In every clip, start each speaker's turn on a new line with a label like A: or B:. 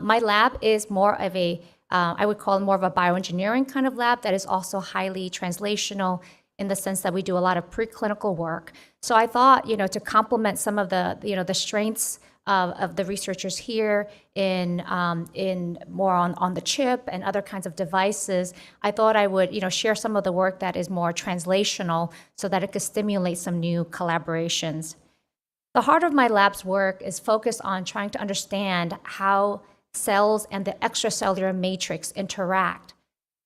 A: My lab is more of a, I would call it more of a bioengineering kind of lab that is also highly translational in the sense that we do a lot of preclinical work. So I thought, to complement some of the, the strengths of the researchers here in more on the chip and other kinds of devices, I thought I would, share some of the work that is more translational so that it could stimulate some new collaborations. The heart of my lab's work is focused on trying to understand how cells and the extracellular matrix interact.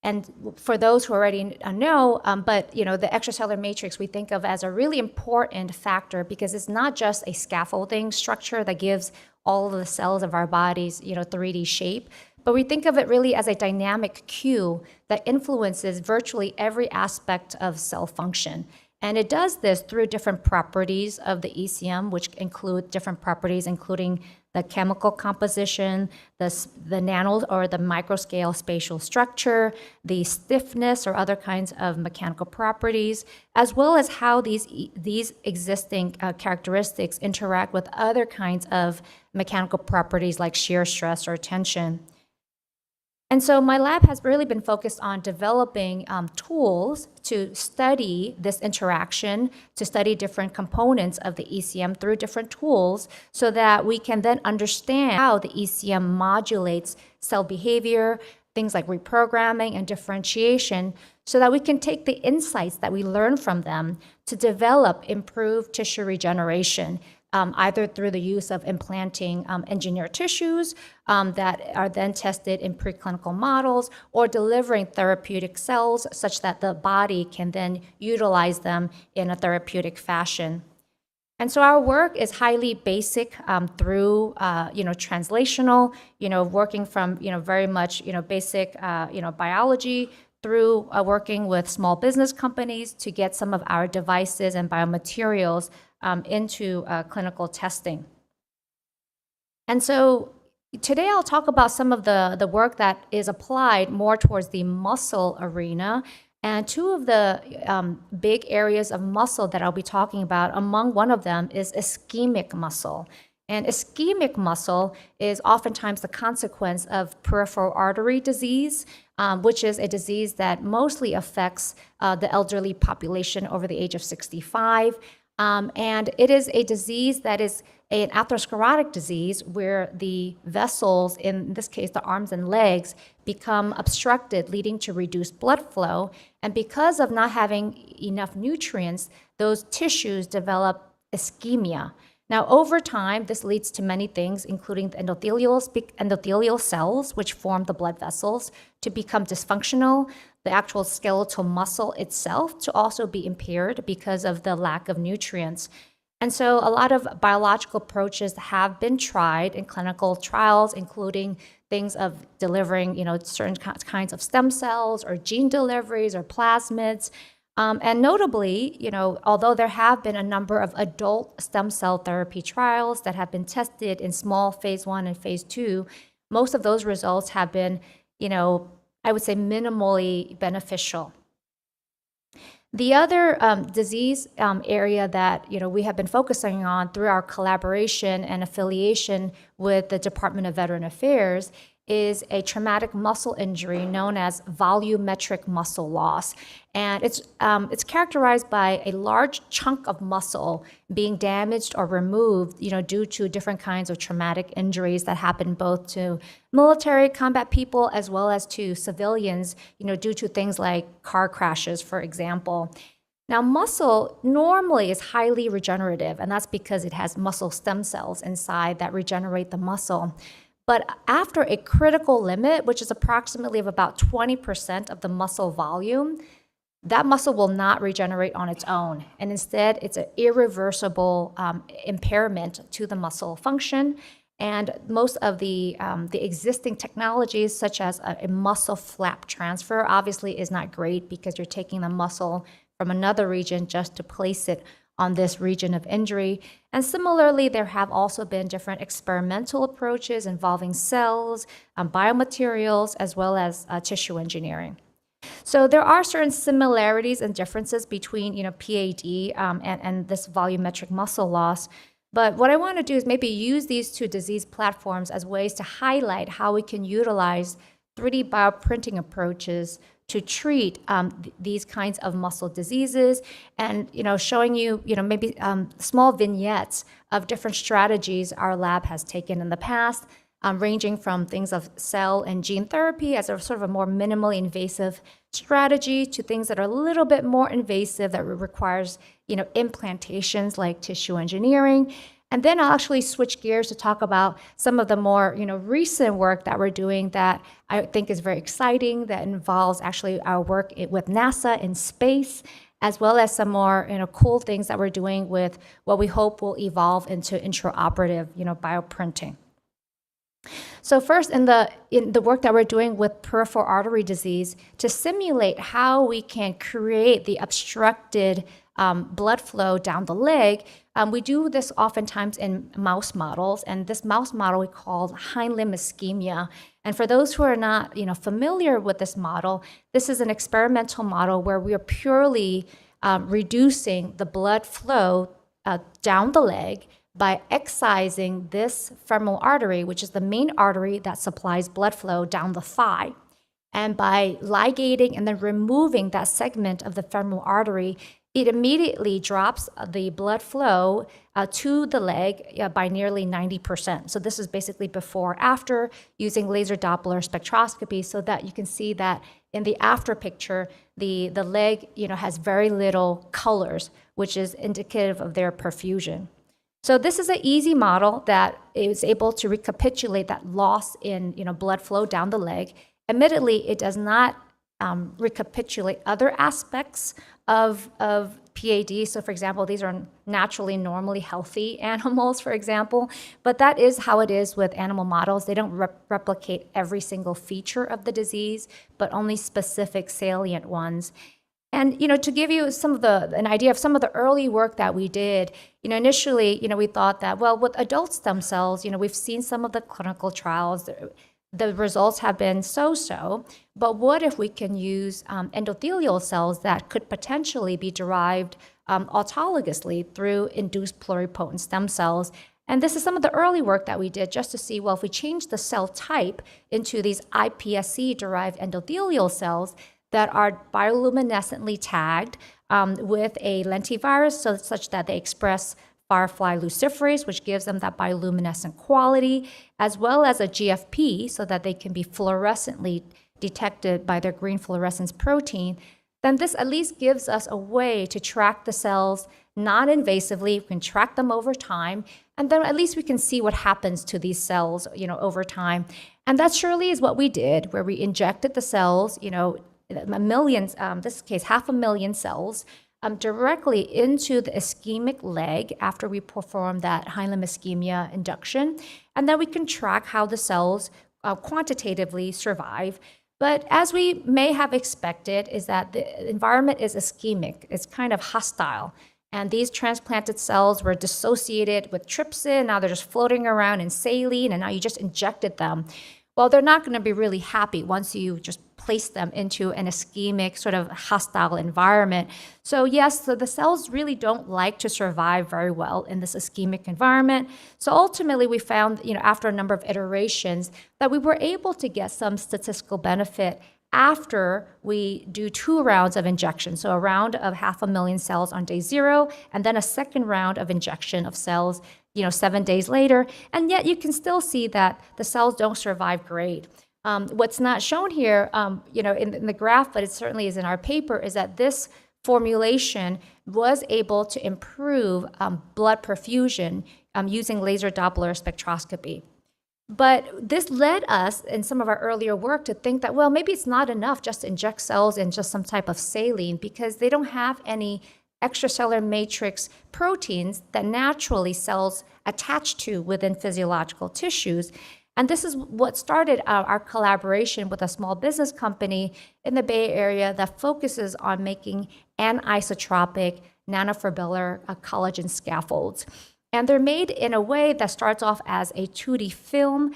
A: And for those who already know, but the extracellular matrix we think of as a really important factor because it's not just a scaffolding structure that gives all of the cells of our bodies, 3D shape, but we think of it really as a dynamic cue that influences virtually every aspect of cell function. And it does this through different properties of the ECM, which include different properties, including the chemical composition, the nano or the microscale spatial structure, the stiffness or other kinds of mechanical properties, as well as how these existing characteristics interact with other kinds of mechanical properties like shear stress or tension. And so my lab has really been focused on developing tools to study this interaction, to study different components of the ECM through different tools so that we can then understand how the ECM modulates cell behavior, things like reprogramming and differentiation, so that we can take the insights that we learn from them to develop improved tissue regeneration, either through the use of implanting engineered tissues that are then tested in preclinical models, or delivering therapeutic cells such that the body can then utilize them in a therapeutic fashion. And so our work is highly basic through, translational, working from, very much, basic, biology through working with small business companies to get some of our devices and biomaterials into clinical testing. And so today I'll talk about some of the work that is applied more towards the muscle arena. And two of the big areas of muscle that I'll be talking about, among one of them is ischemic muscle. And ischemic muscle is oftentimes the consequence of peripheral artery disease, which is a disease that mostly affects the elderly population over the age of 65. And it is a disease that is an atherosclerotic disease where the vessels, in this case the arms and legs, become obstructed, leading to reduced blood flow. And because of not having enough nutrients, those tissues develop ischemia. Now, over time, this leads to many things, including the endothelial cells, which form the blood vessels, to become dysfunctional, the actual skeletal muscle itself to also be impaired because of the lack of nutrients. And so a lot of biological approaches have been tried in clinical trials, including things of delivering, certain kinds of stem cells or gene deliveries or plasmids. And notably, although there have been a number of adult stem cell therapy trials that have been tested in small phase 1 and phase 2, most of those results have been, I would say minimally beneficial. The other disease area that we have been focusing on through our collaboration and affiliation with the Department of Veteran Affairs is a traumatic muscle injury known as volumetric muscle loss. And it's characterized by a large chunk of muscle being damaged or removed, due to different kinds of traumatic injuries that happen both to military combat people as well as to civilians, due to things like car crashes, for example. Now, muscle normally is highly regenerative, and that's because it has muscle stem cells inside that regenerate the muscle. But after a critical limit, which is approximately of about 20% of the muscle volume, that muscle will not regenerate on its own. And instead, it's an irreversible impairment to the muscle function. And most of the existing technologies, such as a muscle flap transfer, obviously is not great because you're taking the muscle from another region just to place it on this region of injury. And similarly, there have also been different experimental approaches involving cells, biomaterials, as well as tissue engineering. So there are certain similarities and differences between PAD and this volumetric muscle loss. But what I want to do is maybe use these two disease platforms as ways to highlight how we can utilize 3D bioprinting approaches to treat these kinds of muscle diseases, and showing you maybe small vignettes of different strategies our lab has taken in the past, ranging from things of cell and gene therapy as a sort of a more minimally invasive strategy to things that are a little bit more invasive that requires implantations like tissue engineering. And then I'll actually switch gears to talk about some of the more recent work that we're doing that I think is very exciting, that involves actually our work with NASA in space, as well as some more cool things that we're doing with what we hope will evolve into intraoperative bioprinting. So first, in the work that we're doing with peripheral artery disease, to simulate how we can create the obstructed blood flow down the leg, we do this oftentimes in mouse models, and this mouse model we call hind limb ischemia. And for those who are not familiar with this model, this is an experimental model where we are purely reducing the blood flow down the leg by excising this femoral artery, which is the main artery that supplies blood flow down the thigh. And by ligating and then removing that segment of the femoral artery, it immediately drops the blood flow to the leg by nearly 90%. So this is basically before, after, using laser Doppler spectroscopy, so that you can see that in the after picture, the leg has very little colors, which is indicative of their perfusion. So this is an easy model that is able to recapitulate that loss in blood flow down the leg. Admittedly, it does not recapitulate other aspects of PAD. So for example, these are naturally, normally healthy animals, for example, but that is how it is with animal models. They don't replicate every single feature of the disease, but only specific salient ones. And to give you an idea of some of the early work that we did, initially, we thought that, well, with adult stem cells, we've seen some of the clinical trials. The results have been so-so, but what if we can use endothelial cells that could potentially be derived autologously through induced pluripotent stem cells? And this is some of the early work that we did just to see, well, if we change the cell type into these iPSC-derived endothelial cells that are bioluminescently tagged with a lentivirus such that they express firefly luciferase, which gives them that bioluminescent quality, as well as a GFP, so that they can be fluorescently detected by their green fluorescence protein, then this at least gives us a way to track the cells non-invasively. We can track them over time, and then at least we can see what happens to these cells, over time. And that surely is what we did, where we injected the cells, millions, this case, 500,000 cells, directly into the ischemic leg after we perform that hind limb ischemia induction. And then we can track how the cells quantitatively survive. But as we may have expected, is that the environment is ischemic. It's kind of hostile. And these transplanted cells were dissociated with trypsin. Now they're just floating around in saline, and now you just injected them. Well, they're not going to be really happy once you just place them into an ischemic, sort of hostile environment. So yes, so the cells really don't like to survive very well in this ischemic environment. So ultimately, we found, after a number of iterations, that we were able to get some statistical benefit after we do 2 rounds of injection. So a round of 500,000 cells on day 0, and then a second round of injection of cells 7 days later, and yet you can still see that the cells don't survive great. What's not shown here, in the graph, but it certainly is in our paper, is that this formulation was able to improve blood perfusion using laser Doppler spectroscopy. But this led us, in some of our earlier work, to think that, well, maybe it's not enough just to inject cells in just some type of saline, because they don't have any extracellular matrix proteins that naturally cells attach to within physiological tissues. And this is what started our collaboration with a small business company in the Bay Area that focuses on making anisotropic nanofibrillar collagen scaffolds. And they're made in a way that starts off as a 2D film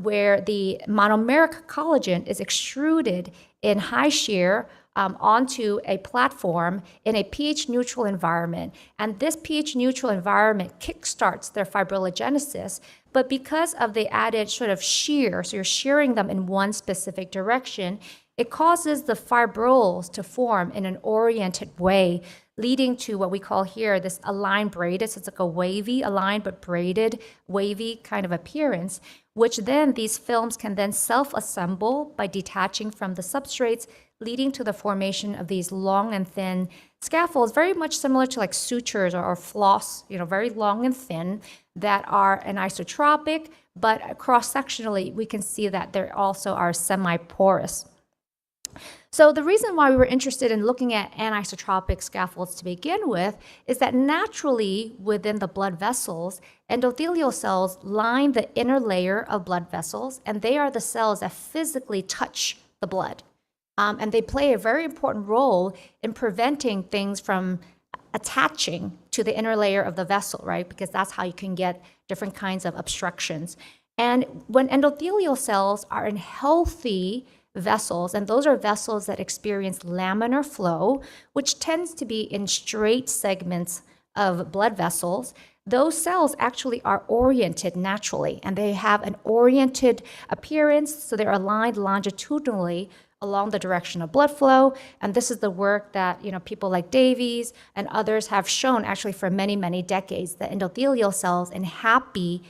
A: where the monomeric collagen is extruded in high shear onto a platform in a pH-neutral environment. And this pH-neutral environment kickstarts their fibrillogenesis. But because of the added sort of shear, so you're shearing them in one specific direction, it causes the fibrils to form in an oriented way, leading to what we call here this aligned braided. So it's like a wavy, aligned but braided, wavy kind of appearance, which then these films can then self-assemble by detaching from the substrates, leading to the formation of these long and thin scaffolds, very much similar to like sutures or floss, very long and thin, that are anisotropic, but cross-sectionally, we can see that they also are semi-porous. So the reason why we were interested in looking at anisotropic scaffolds to begin with is that naturally within the blood vessels, endothelial cells line the inner layer of blood vessels, and they are the cells that physically touch the blood. And they play a very important role in preventing things from attaching to the inner layer of the vessel, right? Because that's how you can get different kinds of obstructions. And when endothelial cells are in healthy vessels, and those are vessels that experience laminar flow, which tends to be in straight segments of blood vessels, those cells actually are oriented naturally, and they have an oriented appearance, so they're aligned longitudinally along the direction of blood flow. And this is the work that people like Davies and others have shown actually for many, many decades, that endothelial cells in happy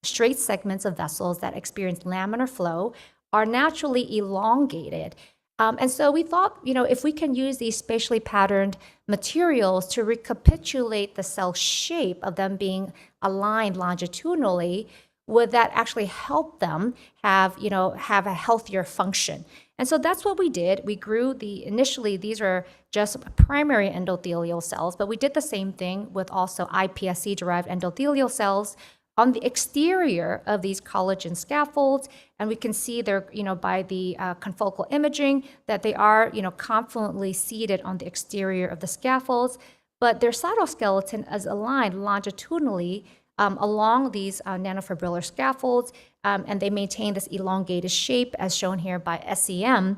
A: straight segments of vessels that experience laminar flow are naturally elongated. And so we thought, if we can use these spatially patterned materials to recapitulate the cell shape of them being aligned longitudinally, would that actually help them have a healthier function? And so that's what we did. We grew initially, these are just primary endothelial cells, but we did the same thing with also iPSC-derived endothelial cells on the exterior of these collagen scaffolds. And we can see they're, by the confocal imaging, that they are, confluently seated on the exterior of the scaffolds, but their cytoskeleton is aligned longitudinally along these nanofibrillar scaffolds, and they maintain this elongated shape as shown here by SEM.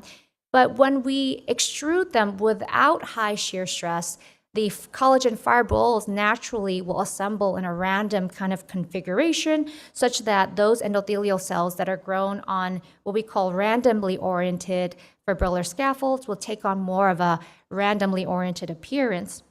A: But when we extrude them without high shear stress, the collagen fibrils naturally will assemble in a random kind of configuration such that those endothelial cells that are grown on what we call randomly oriented fibrillar scaffolds will take on more of a randomly oriented appearance.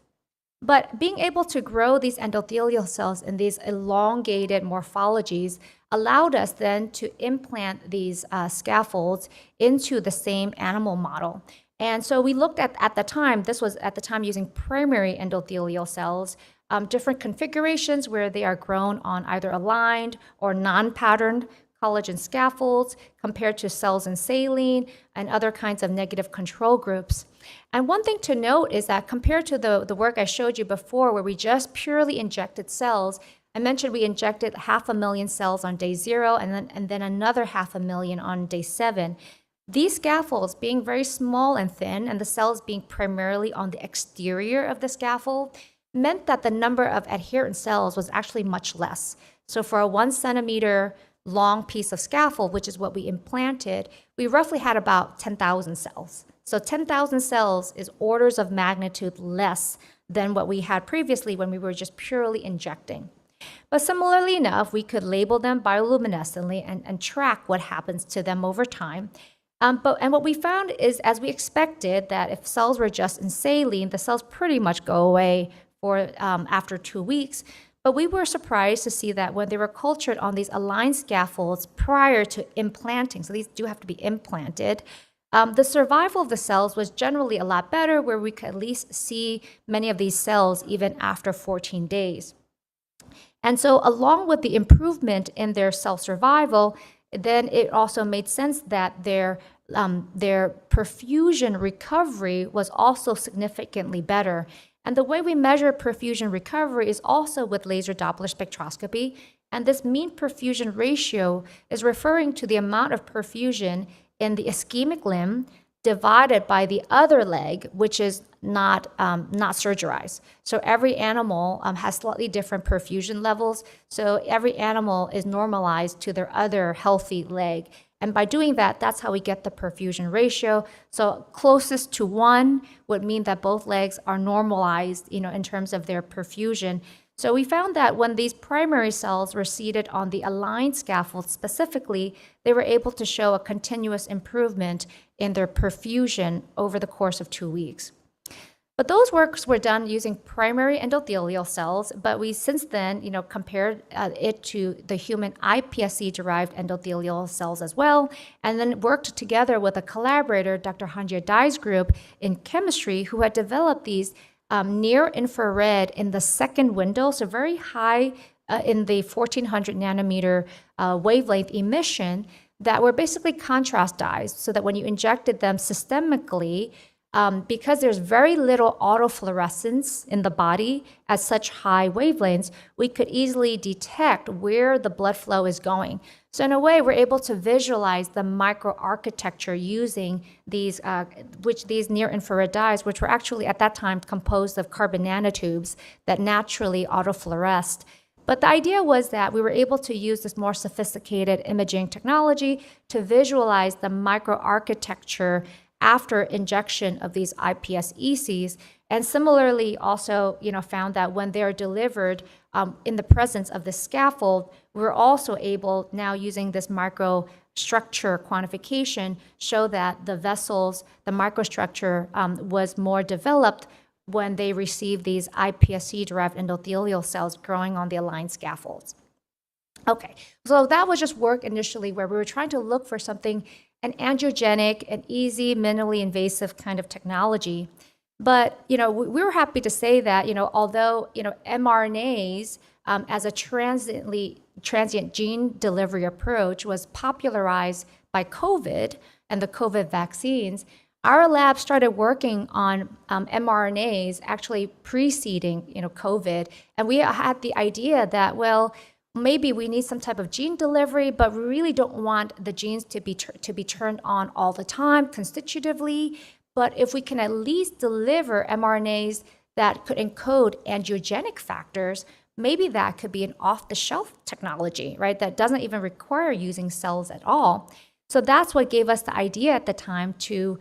A: But being able to grow these endothelial cells in these elongated morphologies allowed us then to implant these scaffolds into the same animal model. And so we looked at the time, this was at the time using primary endothelial cells, different configurations where they are grown on either aligned or non-patterned collagen scaffolds compared to cells in saline and other kinds of negative control groups. And one thing to note is that compared to the work I showed you before where we just purely injected cells, I mentioned we injected 500,000 cells on day 0 and then another 500,000 on day 7. These scaffolds being very small and thin and the cells being primarily on the exterior of the scaffold meant that the number of adherent cells was actually much less. So for a 1 centimeter long piece of scaffold, which is what we implanted, we roughly had about 10,000 cells. So 10,000 cells is orders of magnitude less than what we had previously when we were just purely injecting. But similarly enough, we could label them bioluminescently and track what happens to them over time. And what we found is, as we expected, that if cells were just in saline, the cells pretty much go away for after 2 weeks. But we were surprised to see that when they were cultured on these aligned scaffolds prior to implanting, so these do have to be implanted, the survival of the cells was generally a lot better, where we could at least see many of these cells even after 14 days. And so along with the improvement in their cell survival, then it also made sense that their perfusion recovery was also significantly better. And the way we measure perfusion recovery is also with laser Doppler spectroscopy. And this mean perfusion ratio is referring to the amount of perfusion in the ischemic limb divided by the other leg, which is not surgerized. So every animal has slightly different perfusion levels. So every animal is normalized to their other healthy leg. And by doing that, that's how we get the perfusion ratio. So closest to 1 would mean that both legs are normalized, in terms of their perfusion. So we found that when these primary cells were seated on the aligned scaffold specifically, they were able to show a continuous improvement in their perfusion over the course of 2 weeks. But those works were done using primary endothelial cells, but we since then, compared it to the human iPSC-derived endothelial cells as well, and then worked together with a collaborator, Dr. Hanjie Dai's group in chemistry, who had developed these near infrared in the second window, so very high in the 1400 nanometer wavelength emission that were basically contrast dyes, so that when you injected them systemically, because there's very little autofluorescence in the body at such high wavelengths, we could easily detect where the blood flow is going. So in a way, we're able to visualize the microarchitecture using these near-infrared dyes, which were actually at that time composed of carbon nanotubes that naturally autofluoresced. But the idea was that we were able to use this more sophisticated imaging technology to visualize the microarchitecture after injection of these iPSECs, and similarly also, found that when they're delivered in the presence of the scaffold, we're also able, now using this microstructure quantification, show that the vessels, the microstructure was more developed when they received these iPSC-derived endothelial cells growing on the aligned scaffolds. Okay, so that was just work initially where we were trying to look for something, an angiogenic and easy, minimally invasive kind of technology. But, we were happy to say that, although, mRNAs as a transient gene delivery approach was popularized by COVID and the COVID vaccines, our lab started working on mRNAs actually preceding, COVID. And we had the idea that, well, maybe we need some type of gene delivery, but we really don't want the genes to be turned on all the time constitutively. But if we can at least deliver mRNAs that could encode angiogenic factors, maybe that could be an off-the-shelf technology, right? That doesn't even require using cells at all. So that's what gave us the idea at the time to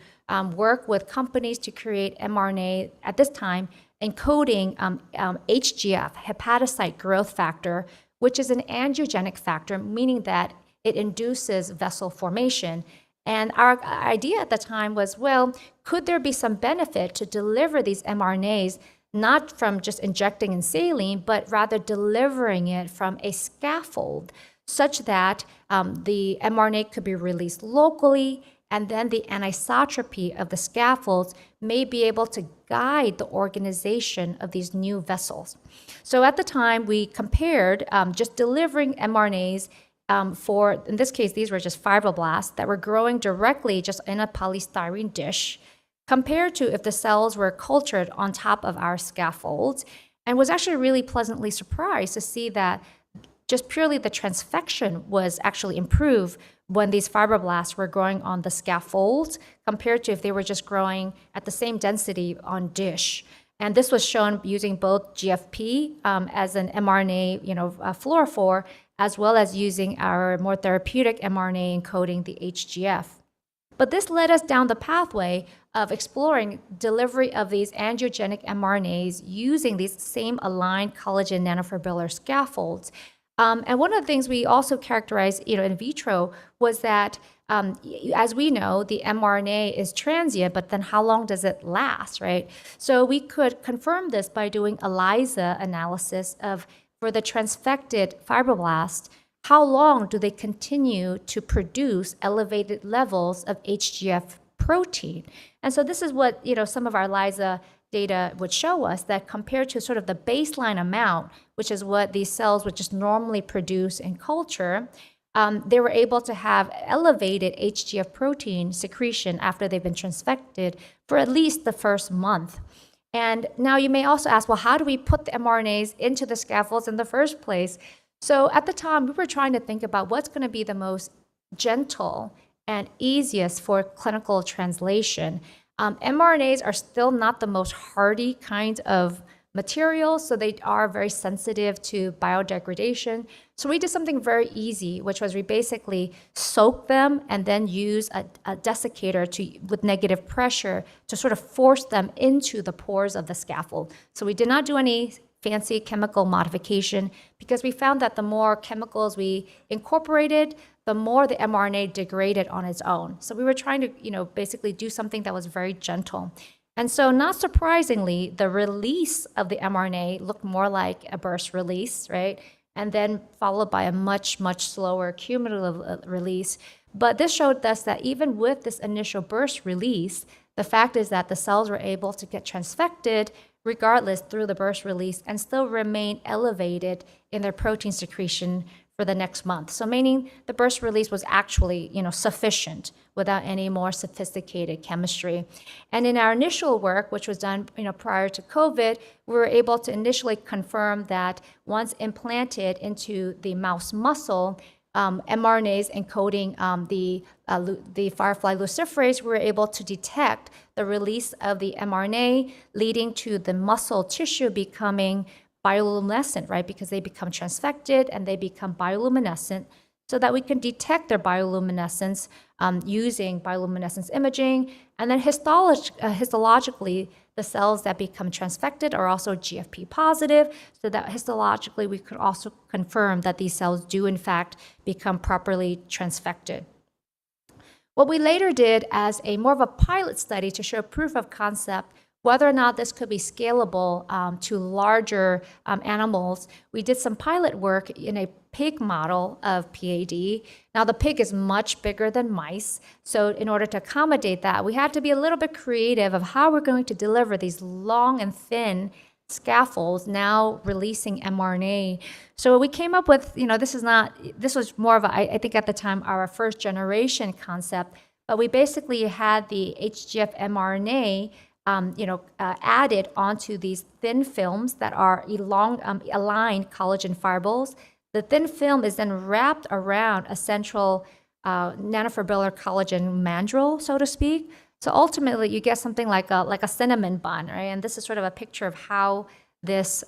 A: work with companies to create mRNA at this time encoding HGF, hepatocyte growth factor, which is an angiogenic factor, meaning that it induces vessel formation. And our idea at the time was, well, could there be some benefit to deliver these mRNAs, not from just injecting in saline, but rather delivering it from a scaffold such that the mRNA could be released locally, and then the anisotropy of the scaffolds may be able to guide the organization of these new vessels. So at the time, we compared just delivering mRNAs for, in this case, these were just fibroblasts that were growing directly just in a polystyrene dish, compared to if the cells were cultured on top of our scaffolds, and was actually really pleasantly surprised to see that just purely the transfection was actually improved when these fibroblasts were growing on the scaffolds compared to if they were just growing at the same density on dish. And this was shown using both GFP as an mRNA, fluorophore, as well as using our more therapeutic mRNA encoding the HGF. But this led us down the pathway of exploring delivery of these angiogenic mRNAs using these same aligned collagen nanofibrillar scaffolds. And one of the things we also characterized, in vitro was that, as we know, the mRNA is transient, but then how long does it last, right? So we could confirm this by doing ELISA analysis for the transfected fibroblasts, how long do they continue to produce elevated levels of HGF protein? And so this is what, some of our ELISA data would show us, that compared to sort of the baseline amount, which is what these cells would just normally produce in culture, they were able to have elevated HGF protein secretion after they've been transfected for at least the first month. And now you may also ask, well, how do we put the mRNAs into the scaffolds in the first place? So at the time, we were trying to think about what's going to be the most gentle and easiest for clinical translation. mRNAs are still not the most hardy kind of materials, so they are very sensitive to biodegradation. So we did something very easy, which was we basically soak them and then use a desiccator with negative pressure to sort of force them into the pores of the scaffold. So we did not do any fancy chemical modification because we found that the more chemicals we incorporated, the more the mRNA degraded on its own. So we were trying to, basically do something that was very gentle. And so not surprisingly, the release of the mRNA looked more like a burst release, right? And then followed by a much, much slower cumulative release. But this showed us that even with this initial burst release, the fact is that the cells were able to get transfected regardless through the burst release and still remain elevated in their protein secretion for the next month. So meaning the burst release was actually, sufficient without any more sophisticated chemistry. And in our initial work, which was done, prior to COVID, we were able to initially confirm that once implanted into the mouse muscle, mRNAs encoding the firefly luciferase, we were able to detect the release of the mRNA, leading to the muscle tissue becoming bioluminescent, right? Because they become transfected and they become bioluminescent, so that we can detect their bioluminescence using bioluminescence imaging. And then histologically, the cells that become transfected are also GFP positive, so that histologically we could also confirm that these cells do in fact become properly transfected. What we later did as a more of a pilot study to show proof of concept whether or not this could be scalable to larger animals, we did some pilot work in a pig model of PAD. Now, the pig is much bigger than mice, so in order to accommodate that, we had to be a little bit creative of how we're going to deliver these long and thin scaffolds now releasing mRNA. So we came up with, this was more of I think at the time, our first generation concept, but we basically had the HGF mRNA added onto these thin films that are aligned collagen fibrils. The thin film is then wrapped around a central nanofibrillar collagen mandrel, so to speak. So ultimately, you get something like a cinnamon bun, right? And this is sort of a picture of how this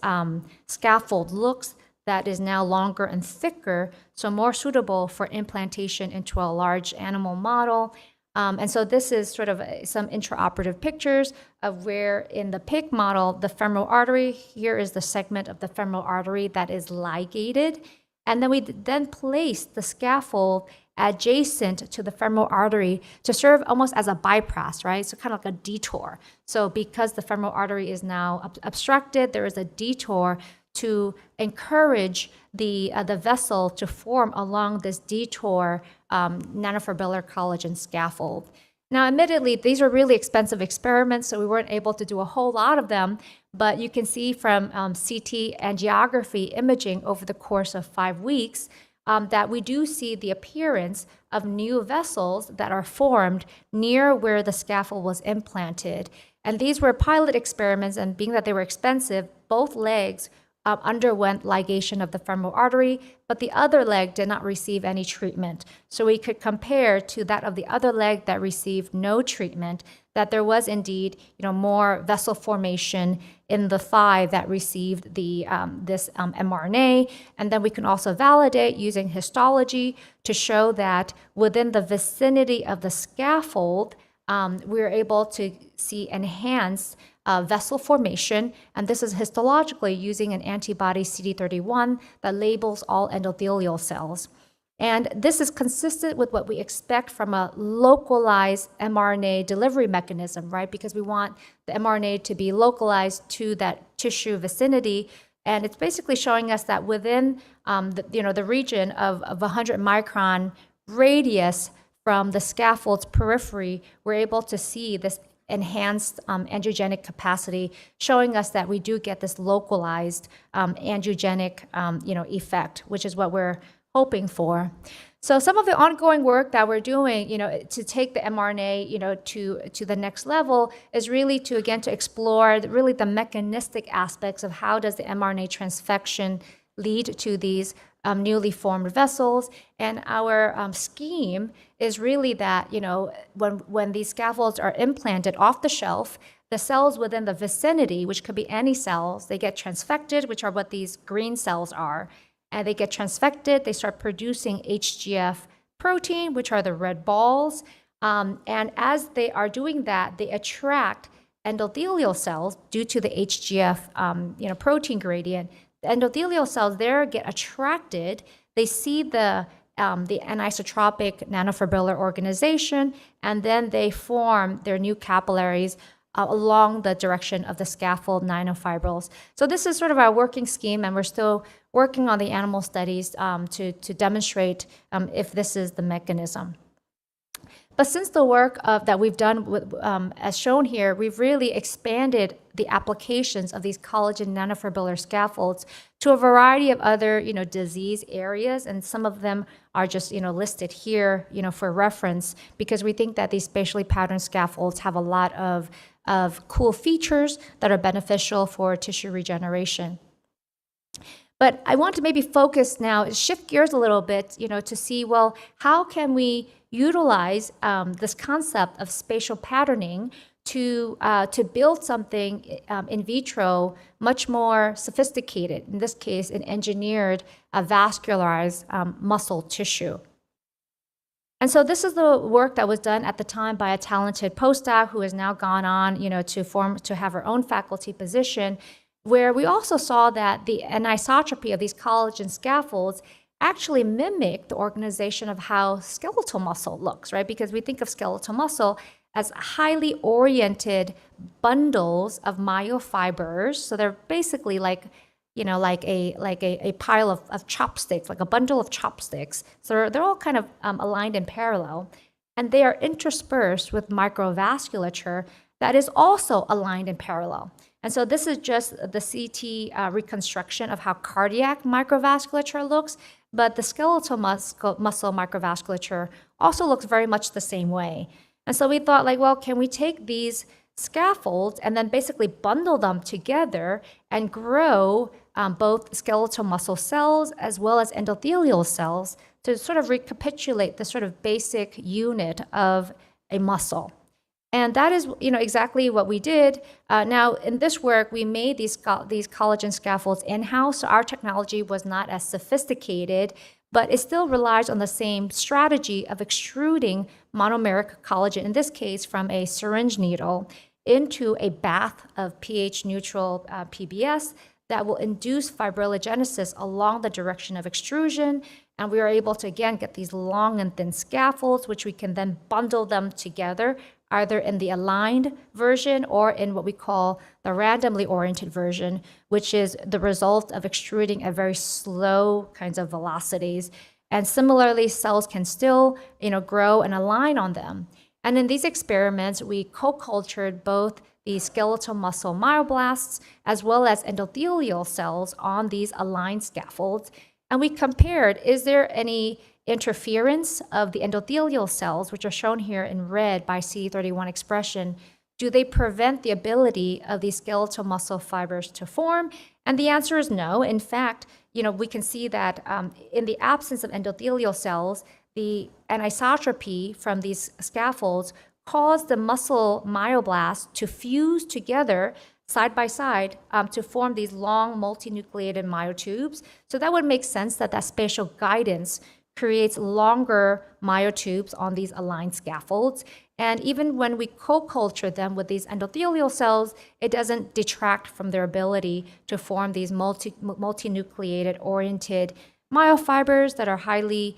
A: scaffold looks that is now longer and thicker, so more suitable for implantation into a large animal model. And so this is sort of some intraoperative pictures of where in the pig model, the femoral artery, here is the segment of the femoral artery that is ligated. And then we then place the scaffold adjacent to the femoral artery to serve almost as a bypass, right? So kind of like a detour. So because the femoral artery is now obstructed, there is a detour to encourage the vessel to form along this detour nanofibrillar collagen scaffold. Now, admittedly, these are really expensive experiments, so we weren't able to do a whole lot of them, but you can see from CT angiography imaging over the course of 5 weeks that we do see the appearance of new vessels that are formed near where the scaffold was implanted. And these were pilot experiments, and being that they were expensive, both legs underwent ligation of the femoral artery, but the other leg did not receive any treatment. So we could compare to that of the other leg that received no treatment, that there was indeed, more vessel formation in the thigh that received this mRNA. And then we can also validate using histology to show that within the vicinity of the scaffold, we're able to see enhanced vessel formation, and this is histologically using an antibody CD31 that labels all endothelial cells. And this is consistent with what we expect from a localized mRNA delivery mechanism, right? Because we want the mRNA to be localized to that tissue vicinity. And it's basically showing us that within the region of 100 micron radius from the scaffold's periphery, we're able to see this enhanced angiogenic capacity, showing us that we do get this localized angiogenic effect, which is what we're hoping for. So some of the ongoing work that we're doing, to take the mRNA, to the next level is really to explore really the mechanistic aspects of how does the mRNA transfection lead to these newly formed vessels. And our scheme is really that, when these scaffolds are implanted off the shelf, the cells within the vicinity, which could be any cells, they get transfected, which are what these green cells are. And they get transfected, they start producing HGF protein, which are the red balls. And as they are doing that, they attract endothelial cells due to the HGF protein gradient. The endothelial cells there get attracted. They see the anisotropic nanofibrillar organization, and then they form their new capillaries along the direction of the scaffold nanofibrils. So this is sort of our working scheme, and we're still working on the animal studies to demonstrate if this is the mechanism. But since the work that we've done with, as shown here, we've really expanded the applications of these collagen nanofibrillar scaffolds to a variety of other, disease areas, and some of them are just, listed here, for reference, because we think that these spatially patterned scaffolds have a lot of cool features that are beneficial for tissue regeneration. But I want to maybe focus now, shift gears a little bit, to see, well, how can we utilize this concept of spatial patterning to build something in vitro much more sophisticated, in this case, an engineered vascularized muscle tissue. And so this is the work that was done at the time by a talented postdoc who has now gone on, to have her own faculty position, where we also saw that the anisotropy of these collagen scaffolds actually mimic the organization of how skeletal muscle looks, right? Because we think of skeletal muscle as highly oriented bundles of myofibers. So they're basically like a pile of chopsticks, like a bundle of chopsticks. So they're all kind of aligned in parallel. And they are interspersed with microvasculature that is also aligned in parallel. And so this is just the CT reconstruction of how cardiac microvasculature looks, but the skeletal muscle microvasculature also looks very much the same way. And so we thought, well, can we take these scaffolds and then basically bundle them together and grow both skeletal muscle cells as well as endothelial cells to sort of recapitulate the sort of basic unit of a muscle. And that is, exactly what we did. Now, in this work, we made these collagen scaffolds in-house. So our technology was not as sophisticated, but it still relies on the same strategy of extruding monomeric collagen, in this case from a syringe needle, into a bath of pH-neutral PBS that will induce fibrillogenesis along the direction of extrusion. And we are able to, again, get these long and thin scaffolds, which we can then bundle them together, either in the aligned version or in what we call the randomly oriented version, which is the result of extruding at very slow kinds of velocities. And similarly, cells can still, grow and align on them. And in these experiments, we co-cultured both the skeletal muscle myoblasts as well as endothelial cells on these aligned scaffolds. And we compared, is there any interference of the endothelial cells, which are shown here in red by CD31 expression? Do they prevent the ability of these skeletal muscle fibers to form? And the answer is no. In fact, we can see that in the absence of endothelial cells, the anisotropy from these scaffolds cause the muscle myoblasts to fuse together side by side to form these long multinucleated myotubes. So that would make sense that spatial guidance creates longer myotubes on these aligned scaffolds. And even when we co-culture them with these endothelial cells, it doesn't detract from their ability to form these multinucleated oriented myofibers that are highly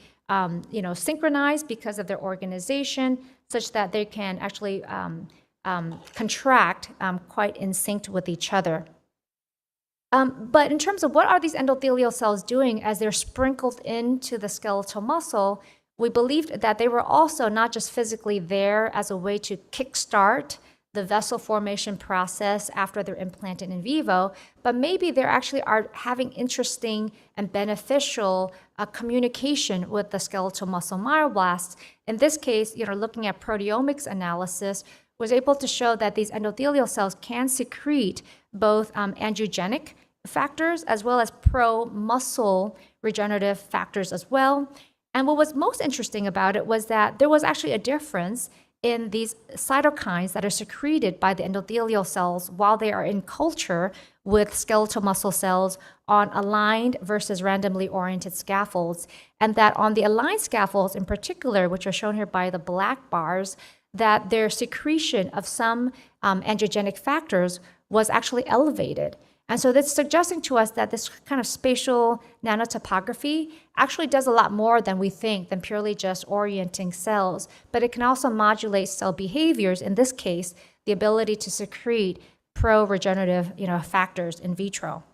A: synchronized because of their organization, such that they can actually contract quite in sync with each other. But in terms of what are these endothelial cells doing as they're sprinkled into the skeletal muscle, we believed that they were also not just physically there as a way to kickstart the vessel formation process after they're implanted in vivo, but maybe they actually are having interesting and beneficial communication with the skeletal muscle myoblasts. In this case, looking at proteomics analysis, was able to show that these endothelial cells can secrete both angiogenic factors as well as pro-muscle regenerative factors as well. And what was most interesting about it was that there was actually a difference in these cytokines that are secreted by the endothelial cells while they are in culture with skeletal muscle cells on aligned versus randomly oriented scaffolds. And that on the aligned scaffolds in particular, which are shown here by the black bars, that their secretion of some angiogenic factors was actually elevated. And so that's suggesting to us that this kind of spatial nanotopography actually does a lot more than we think than purely just orienting cells, but it can also modulate cell behaviors, in this case, the ability to secrete pro-regenerative factors in vitro.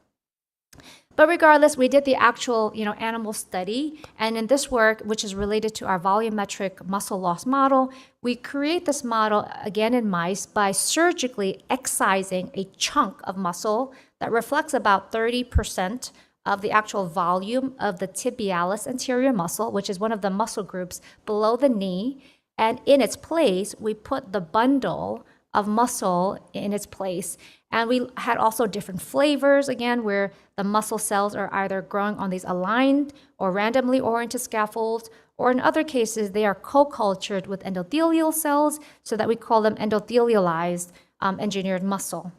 A: But regardless, we did the actual animal study, and in this work, which is related to our volumetric muscle loss model, we create this model again in mice by surgically excising a chunk of muscle that reflects about 30% of the actual volume of the tibialis anterior muscle, which is one of the muscle groups below the knee, and in its place, we put the bundle of muscle in its place. And we had also different flavors, again, where the muscle cells are either growing on these aligned or randomly oriented scaffolds, or in other cases, they are co-cultured with endothelial cells so that we call them endothelialized engineered muscle.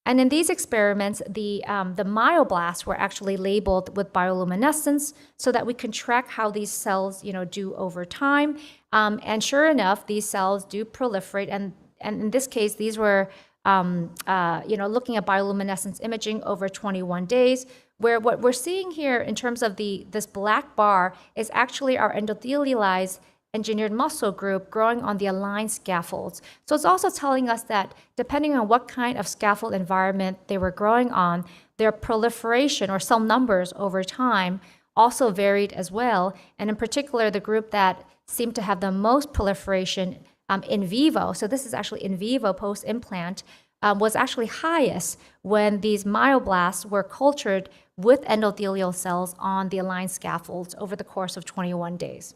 A: And in these experiments, the myoblasts were actually labeled with bioluminescence so that we can track how these cells do over time. And sure enough, these cells do proliferate, and in this case, these were looking at bioluminescence imaging over 21 days, where what we're seeing here in terms of this black bar is actually our endothelialized engineered muscle group growing on the aligned scaffolds. So it's also telling us that depending on what kind of scaffold environment they were growing on, their proliferation or cell numbers over time also varied as well. And in particular, the group that seemed to have the most proliferation in vivo, so this is actually in vivo post-implant, was actually highest when these myoblasts were cultured with endothelial cells on the aligned scaffolds over the course of 21 days.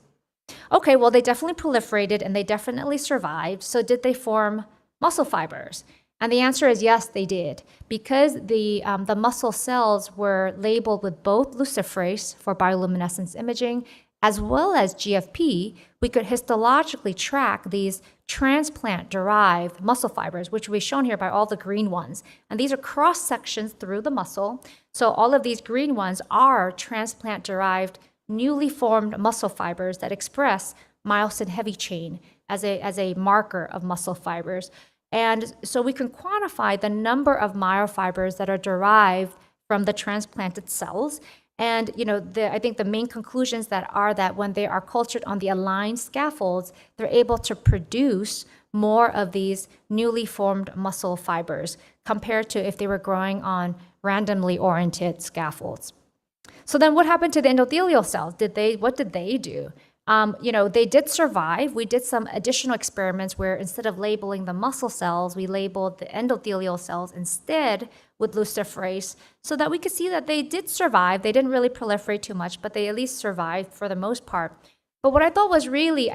A: Okay, well, they definitely proliferated and they definitely survived. So did they form muscle fibers? And the answer is yes, they did. Because the muscle cells were labeled with both luciferase for bioluminescence imaging as well as GFP, we could histologically track these transplant-derived muscle fibers, which will be shown here by all the green ones. And these are cross-sections through the muscle. So all of these green ones are transplant-derived, newly formed muscle fibers that express myosin heavy chain as a marker of muscle fibers. And so we can quantify the number of myofibers that are derived from the transplanted cells. And I think the main conclusions that when they are cultured on the aligned scaffolds, they're able to produce more of these newly formed muscle fibers compared to if they were growing on randomly oriented scaffolds. So then what happened to the endothelial cells? What did they do? They did survive. We did some additional experiments where instead of labeling the muscle cells, we labeled the endothelial cells instead with luciferase so that we could see that they did survive. They didn't really proliferate too much, but they at least survived for the most part. But what I thought was really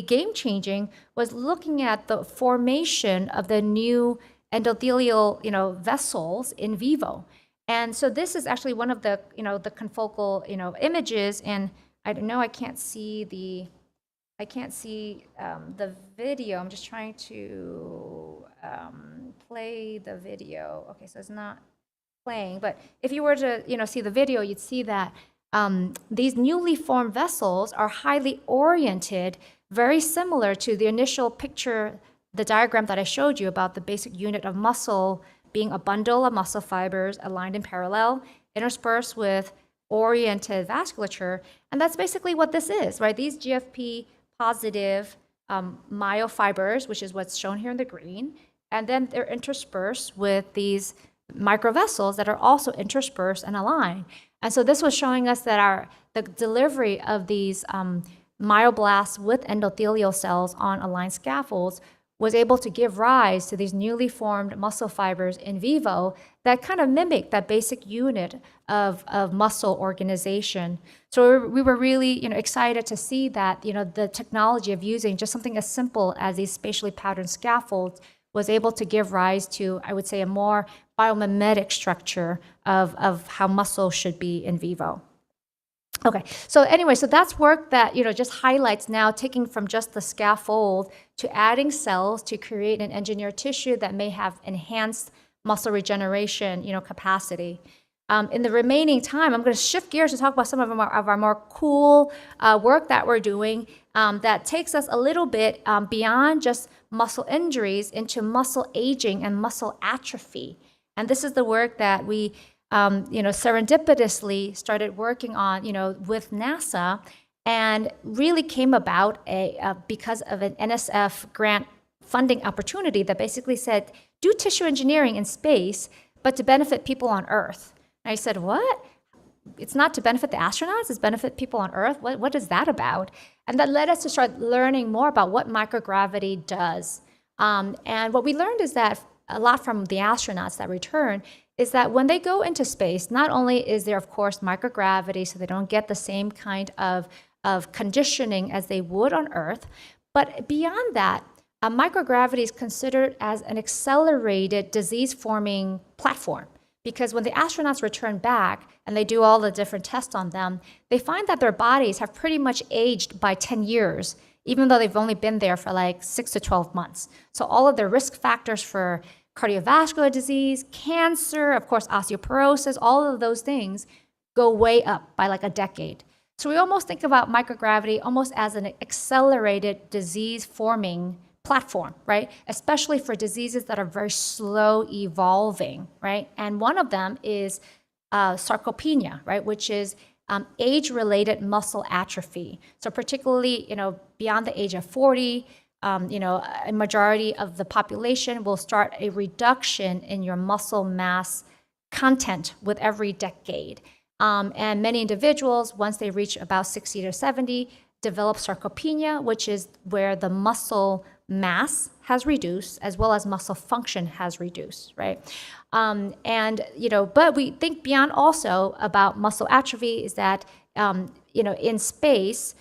A: game-changing was looking at the formation of the new endothelial, vessels in vivo. And so this is actually one of the, the confocal, images. And I don't know, I can't see the video. I'm just trying to play the video. Okay, so it's not playing. But if you were to, see the video, you'd see that these newly formed vessels are highly oriented, very similar to the initial picture, the diagram that I showed you about the basic unit of muscle being a bundle of muscle fibers aligned in parallel, interspersed with oriented vasculature. And that's basically what this is, right? These GFP positive myofibers, which is what's shown here in the green, and then they're interspersed with these microvessels that are also interspersed and aligned. And so this was showing us that the delivery of these myoblasts with endothelial cells on aligned scaffolds was able to give rise to these newly formed muscle fibers in vivo that kind of mimic that basic unit of muscle organization. So we were really excited to see that the technology of using just something as simple as these spatially patterned scaffolds was able to give rise to, I would say, a more biomimetic structure of how muscle should be in vivo. Okay, so anyway, so that's work that, just highlights now taking from just the scaffold to adding cells to create an engineered tissue that may have enhanced muscle regeneration, capacity. In the remaining time, I'm going to shift gears to talk about some of our more cool work that we're doing that takes us a little bit beyond just muscle injuries into muscle aging and muscle atrophy. And this is the work that we serendipitously started working on, with NASA, and really came about because of an NSF grant funding opportunity that basically said, do tissue engineering in space, but to benefit people on Earth. And I said, what? It's not to benefit the astronauts, it's benefit people on Earth? What is that about? And that led us to start learning more about what microgravity does. And what we learned is that a lot from the astronauts that return is that when they go into space, not only is there, of course, microgravity, so they don't get the same kind of conditioning as they would on Earth, but beyond that, microgravity is considered as an accelerated disease-forming platform. Because when the astronauts return back and they do all the different tests on them, they find that their bodies have pretty much aged by 10 years, even though they've only been there for like 6 to 12 months. So all of their risk factors for cardiovascular disease, cancer, of course, osteoporosis, all of those things go way up by like a decade. So we almost think about microgravity almost as an accelerated disease-forming platform, right? Especially for diseases that are very slow evolving, right? And one of them is sarcopenia, right? Which is age-related muscle atrophy. So particularly, beyond the age of 40, a majority of the population will start a reduction in your muscle mass content with every decade. And many individuals, once they reach about 60 to 70, develop sarcopenia, which is where the muscle mass has reduced as well as muscle function has reduced, right? But we think beyond also about muscle atrophy is that, in space,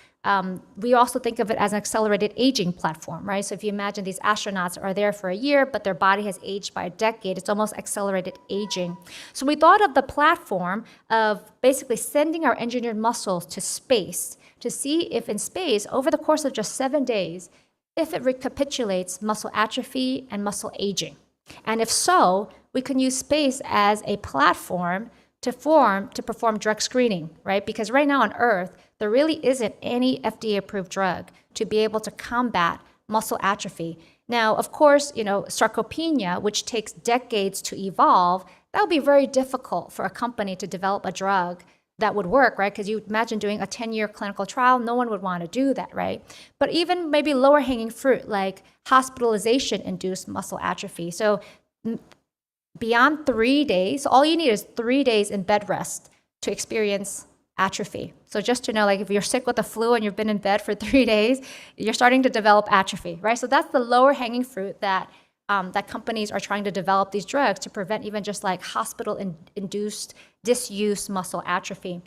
A: we also think of it as an accelerated aging platform, right? So if you imagine these astronauts are there for a year, but their body has aged by a decade, it's almost accelerated aging. So we thought of the platform of basically sending our engineered muscles to space to see if in space, over the course of just 7 days, if it recapitulates muscle atrophy and muscle aging. And if so, we can use space as a platform to perform drug screening, right? Because right now on Earth, there really isn't any FDA-approved drug to be able to combat muscle atrophy. Now, of course, sarcopenia, which takes decades to evolve, that would be very difficult for a company to develop a drug that would work, right? Because you imagine doing a 10-year clinical trial, no one would want to do that, right? But even maybe lower hanging fruit, like hospitalization-induced muscle atrophy. So beyond 3 days, all you need is 3 days in bed rest to experience atrophy. So just to know, like if you're sick with the flu and you've been in bed for 3 days, you're starting to develop atrophy, right? So that's the lower hanging fruit that companies are trying to develop these drugs to prevent even just like hospital-induced disuse muscle atrophy.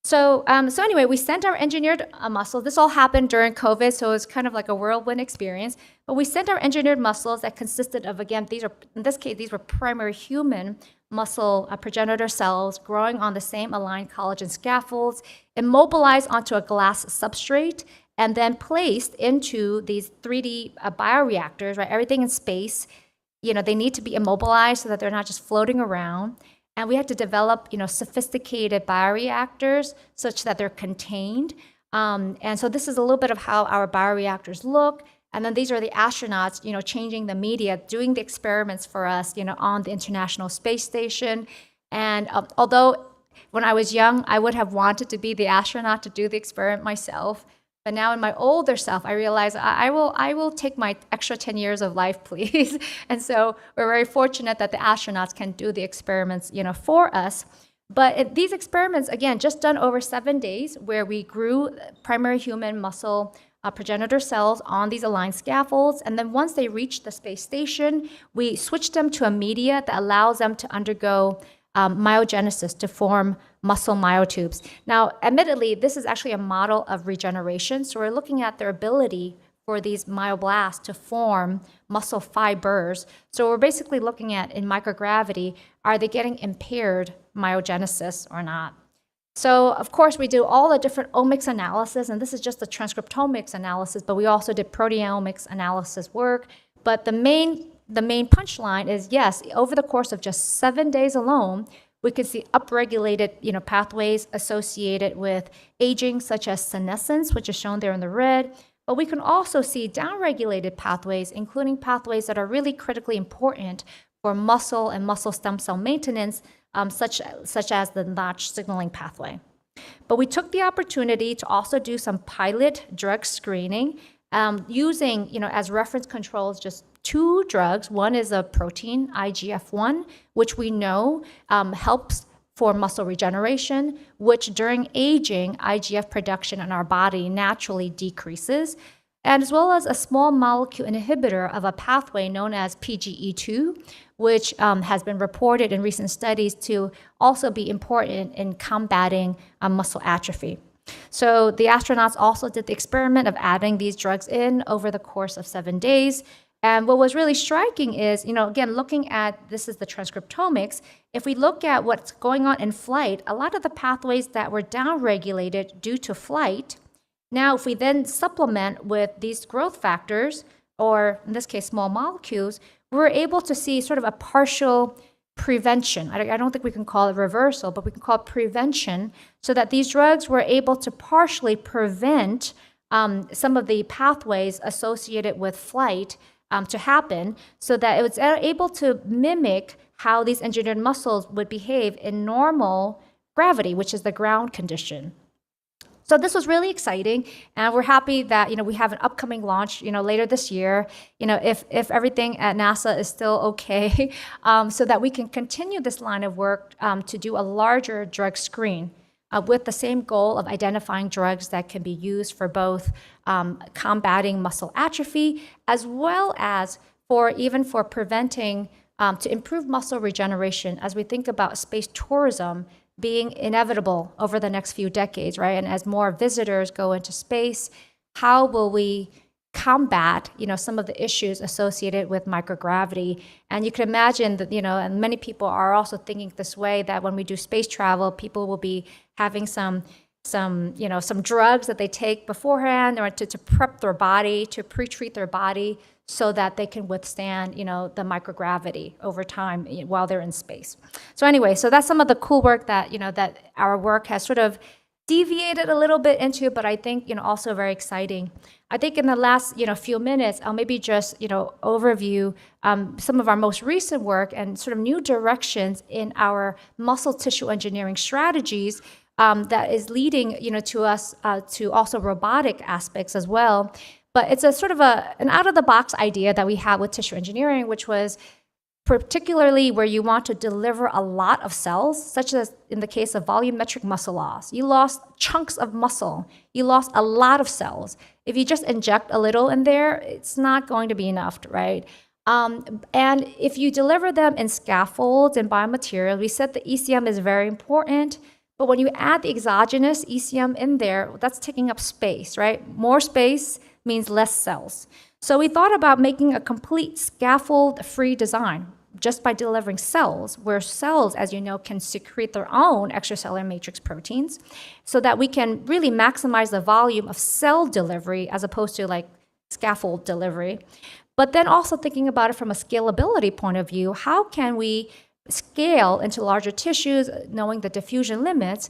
A: So anyway, we sent our engineered muscles. This all happened during COVID, so it was kind of like a whirlwind experience. But we sent our engineered muscles that consisted of, again, in this case, these were primary human muscle progenitor cells growing on the same aligned collagen scaffolds, immobilized onto a glass substrate, and then placed into these 3D bioreactors, right? Everything in space, they need to be immobilized so that they're not just floating around. And we had to develop, sophisticated bioreactors such that they're contained. And so this is a little bit of how our bioreactors look. And then these are the astronauts, changing the media, doing the experiments for us, on the International Space Station. And although when I was young, I would have wanted to be the astronaut to do the experiment myself. But now in my older self, I realize I will take my extra 10 years of life, please. And so we're very fortunate that the astronauts can do the experiments, for us. But these experiments, again, just done over 7 days, where we grew primary human muscle progenitor cells on these aligned scaffolds. And then once they reach the space station, we switched them to a media that allows them to undergo myogenesis to form muscle myotubes. Now, admittedly, this is actually a model of regeneration. So we're looking at their ability for these myoblasts to form muscle fibers. So we're basically looking at, in microgravity, are they getting impaired myogenesis or not? So of course we do all the different omics analysis, and this is just the transcriptomics analysis, but we also did proteomics analysis work. But the main punchline is, yes, over the course of just 7 days alone, we could see upregulated, pathways associated with aging, such as senescence, which is shown there in the red. But we can also see downregulated pathways, including pathways that are really critically important for muscle and muscle stem cell maintenance, such as the Notch signaling pathway. But we took the opportunity to also do some pilot drug screening, using, as reference controls, just 2 drugs. One is a protein, IGF-1, which we know helps for muscle regeneration, which during aging, IGF production in our body naturally decreases, and as well as a small molecule inhibitor of a pathway known as PGE2, which has been reported in recent studies to also be important in combating muscle atrophy. So the astronauts also did the experiment of adding these drugs in over the course of 7 days. And what was really striking is, again, looking at, this is the transcriptomics, if we look at what's going on in flight, a lot of the pathways that were downregulated due to flight, now if we then supplement with these growth factors, or in this case, small molecules, we're able to see sort of a partial prevention. I don't think we can call it reversal, but we can call it prevention, so that these drugs were able to partially prevent some of the pathways associated with flight to happen, so that it was able to mimic how these engineered muscles would behave in normal gravity, which is the ground condition. So this was really exciting, and we're happy that we have an upcoming launch later this year. If everything at NASA is still okay, so that we can continue this line of work to do a larger drug screen with the same goal of identifying drugs that can be used for both combating muscle atrophy, as well as for preventing to improve muscle regeneration as we think about space tourism being inevitable over the next few decades, right? And as more visitors go into space, how will we combat, some of the issues associated with microgravity? And you can imagine that, and many people are also thinking this way, that when we do space travel, people will be having some drugs that they take beforehand, or to prep their body, to pre-treat their body, so that they can withstand, the microgravity over time while they're in space. So anyway, so that's some of the cool work that, that our work has sort of deviated a little bit into, but I think, also very exciting. I think in the last, few minutes, I'll maybe just, overview some of our most recent work and sort of new directions in our muscle tissue engineering strategies that is leading, to us to also robotic aspects as well. But it's a sort of an out-of-the-box idea that we had with tissue engineering, which was particularly where you want to deliver a lot of cells, such as in the case of volumetric muscle loss. You lost chunks of muscle. You lost a lot of cells. If you just inject a little in there, it's not going to be enough, right? And if you deliver them in scaffolds and biomaterials, we said the ECM is very important. But when you add the exogenous ECM in there, that's taking up space, right? More space means less cells. So we thought about making a complete scaffold-free design just by delivering cells, where cells, as you know, can secrete their own extracellular matrix proteins, so that we can really maximize the volume of cell delivery as opposed to like scaffold delivery. But then also thinking about it from a scalability point of view, how can we scale into larger tissues, knowing the diffusion limits,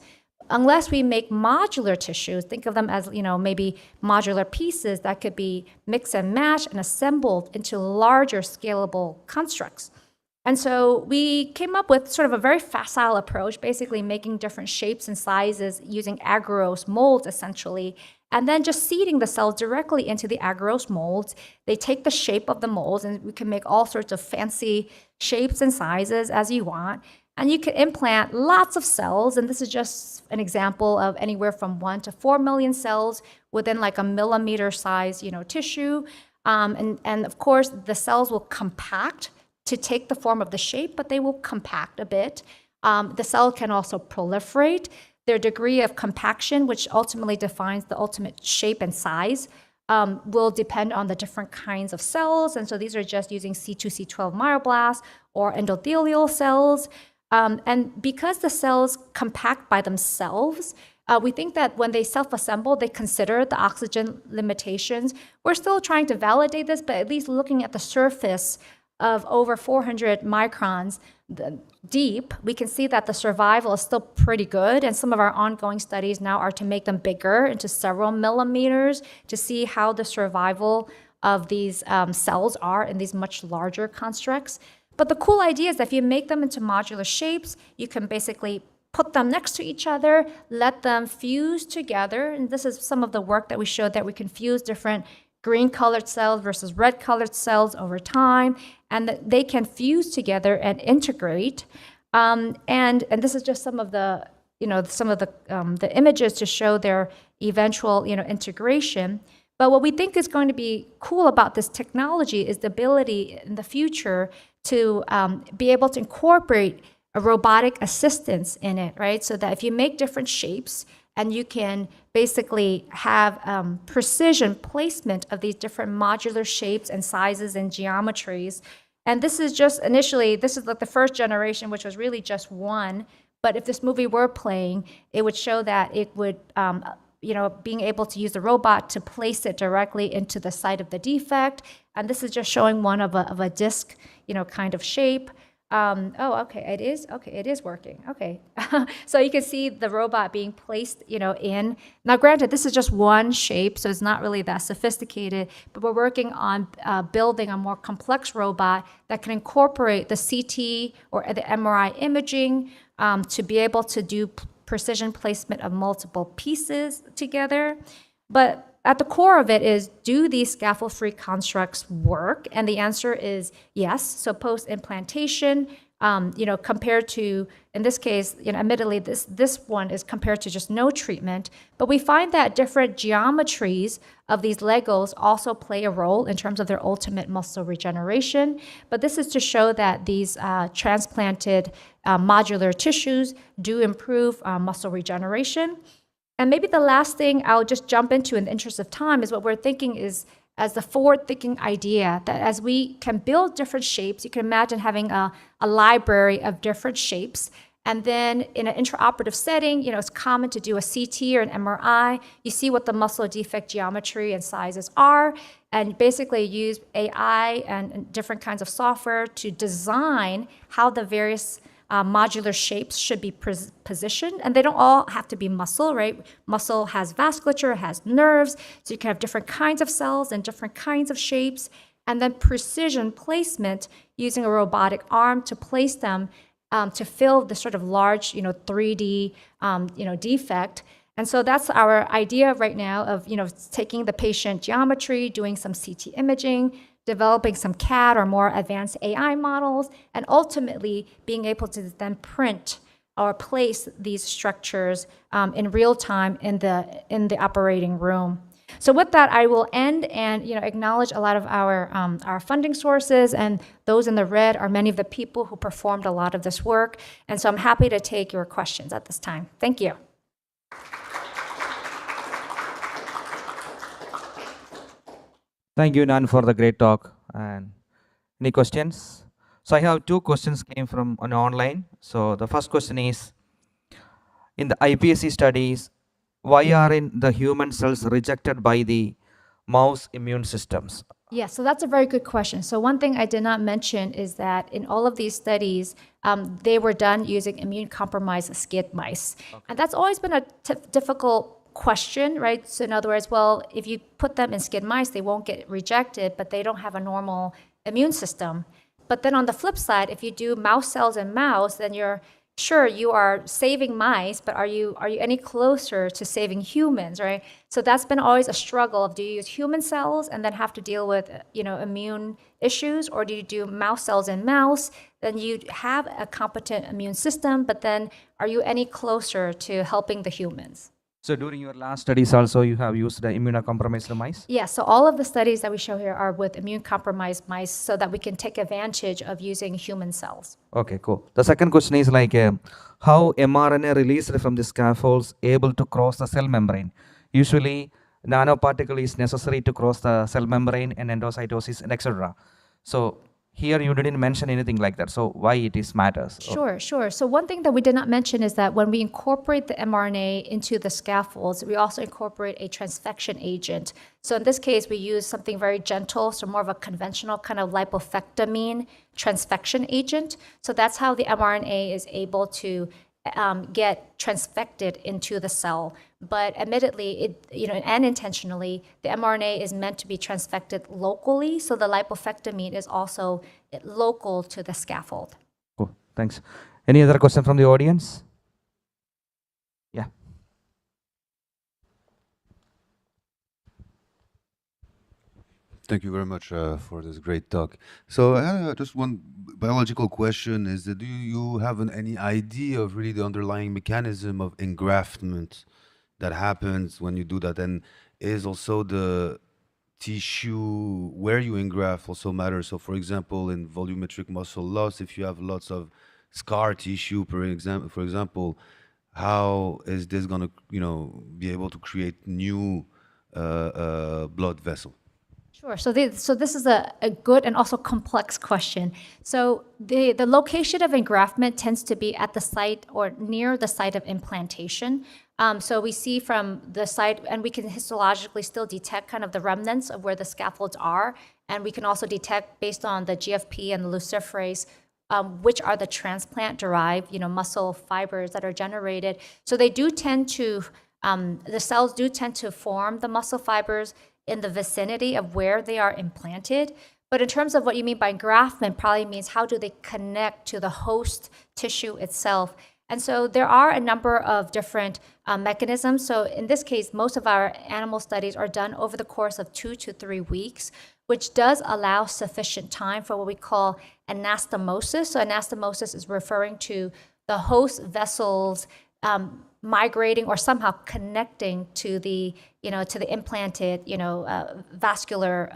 A: unless we make modular tissues, think of them as, maybe modular pieces that could be mix and match and assembled into larger scalable constructs. And so we came up with sort of a very facile approach, basically making different shapes and sizes using agarose molds, essentially, and then just seeding the cells directly into the agarose molds. They take the shape of the molds, and we can make all sorts of fancy shapes and sizes as you want. And you can implant lots of cells, and this is just an example of anywhere from 1 to 4 million cells within like a millimeter size, tissue. And of course, the cells will compact to take the form of the shape, but they will compact a bit. The cell can also proliferate. Their degree of compaction, which ultimately defines the ultimate shape and size will depend on the different kinds of cells. And so these are just using C2C12 myoblasts or endothelial cells. And because the cells compact by themselves, we think that when they self-assemble, they consider the oxygen limitations. We're still trying to validate this, but at least looking at the surface of over 400 microns deep, we can see that the survival is still pretty good. And some of our ongoing studies now are to make them bigger into several millimeters to see how the survival of these cells are in these much larger constructs. But the cool idea is that if you make them into modular shapes, you can basically put them next to each other, let them fuse together. And this is some of the work that we showed, that we can fuse different green-colored cells versus red-colored cells over time, and that they can fuse together and integrate. And this is just some of the the images to show their eventual integration. But what we think is going to be cool about this technology is the ability in the future to be able to incorporate a robotic assistance in it, right? So that if you make different shapes and you can basically have precision placement of these different modular shapes and sizes and geometries. And this is just initially, this is like the first generation, which was really just one. But if this movie were playing, it would show that it would, being able to use the robot to place it directly into the site of the defect. And this is just showing one of a disc, kind of shape. Okay, it is working. Okay. So you can see the robot being placed, in. Now, granted, this is just one shape, so it's not really that sophisticated, but we're working on building a more complex robot that can incorporate the CT or the MRI imaging to be able to do precision placement of multiple pieces together. But at the core of it is, do these scaffold-free constructs work? And the answer is yes. So post-implantation, compared to, in this case, admittedly, this one is compared to just no treatment. But we find that different geometries of these Legos also play a role in terms of their ultimate muscle regeneration. But this is to show that these transplanted modular tissues do improve muscle regeneration. And maybe the last thing I'll just jump into in the interest of time is what we're thinking is as the forward-thinking idea that as we can build different shapes, you can imagine having a library of different shapes. And then in an intraoperative setting, it's common to do a CT or an MRI. You see what the muscle defect geometry and sizes are, and basically use AI and different kinds of software to design how the various modular shapes should be positioned, and they don't all have to be muscle, right? Muscle has vasculature, has nerves, so you can have different kinds of cells and different kinds of shapes, and then precision placement using a robotic arm to place them to fill the sort of large, 3D, defect. And so that's our idea right now of, taking the patient geometry, doing some CT imaging, developing some CAD or more advanced AI models, and ultimately being able to then print or place these structures in real time in the operating room. So with that, I will end and acknowledge a lot of our funding sources, and those in the red are many of the people who performed a lot of this work. And so I'm happy to take your questions at this time. Thank you.
B: Thank you, Nan, for the great talk. And any questions? So I have two questions came from online. So the first question is, in the iPSC studies, why aren't the human cells rejected by the mouse immune systems?
A: Yeah, so that's a very good question. So one thing I did not mention is that in all of these studies, they were done using immune-compromised SCID mice. Okay. And that's always been a difficult question, right? So in other words, well, if you put them in SCID mice, they won't get rejected, but they don't have a normal immune system. But then on the flip side, if you do mouse cells in mouse, then you're sure you are saving mice, but are you any closer to saving humans, right? So that's been always a struggle of, do you use human cells and then have to deal with immune issues, or do you do mouse cells in mouse? Then you have a competent immune system, but then are you any closer to helping the humans?
B: So during your last studies also, you have used the immunocompromised mice?
A: Yeah, so all of the studies that we show here are with immune-compromised mice so that we can take advantage of using human cells.
B: Okay, cool. The second question is how mRNA released from the scaffolds able to cross the cell membrane? Usually, nanoparticle is necessary to cross the cell membrane and endocytosis and etc. So here you didn't mention anything like that. So why it is matters?
A: Sure. So one thing that we did not mention is that when we incorporate the mRNA into the scaffolds, we also incorporate a transfection agent. So in this case, we use something very gentle, so more of a conventional kind of lipofectamine transfection agent. So that's how the mRNA is able to get transfected into the cell. But admittedly, and intentionally, the mRNA is meant to be transfected locally. So the lipofectamine is also local to the scaffold.
B: Cool, thanks. Any other question from the audience? Yeah.
C: Thank you very much for this great talk. So I have just one biological question is that do you have any idea of really the underlying mechanism of engraftment that happens when you do that? And is also the tissue where you engraft also matters? So for example, in volumetric muscle loss, if you have lots of scar tissue, for example, how is this going to, be able to create new blood vessel?
A: Sure. So this is a good and also complex question. So the location of engraftment tends to be at the site or near the site of implantation. So we see from the site, and we can histologically still detect kind of the remnants of where the scaffolds are. And we can also detect based on the GFP and the luciferase, which are the transplant-derived, muscle fibers that are generated. So they do tend to, the cells do tend to form the muscle fibers in the vicinity of where they are implanted. But in terms of what you mean by engraftment, probably means how do they connect to the host tissue itself. And so there are a number of different mechanisms. So in this case, most of our animal studies are done over the course of 2 to 3 weeks, which does allow sufficient time for what we call anastomosis. So anastomosis is referring to the host vessels migrating or somehow connecting to the implanted, vascular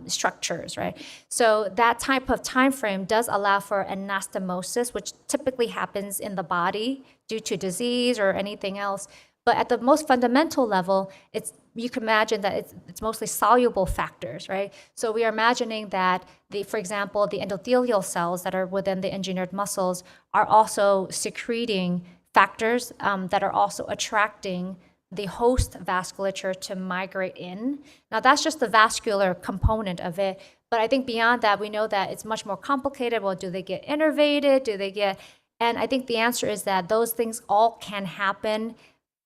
A: structures, right? So that type of time frame does allow for anastomosis, which typically happens in the body due to disease or anything else. But at the most fundamental level, you can imagine that it's mostly soluble factors, right? So we are imagining that for example, the endothelial cells that are within the engineered muscles are also secreting factors that are also attracting the host vasculature to migrate in. Now, that's just the vascular component of it. But I think beyond that, we know that it's much more complicated. Well, do they get innervated? And I think the answer is that those things all can happen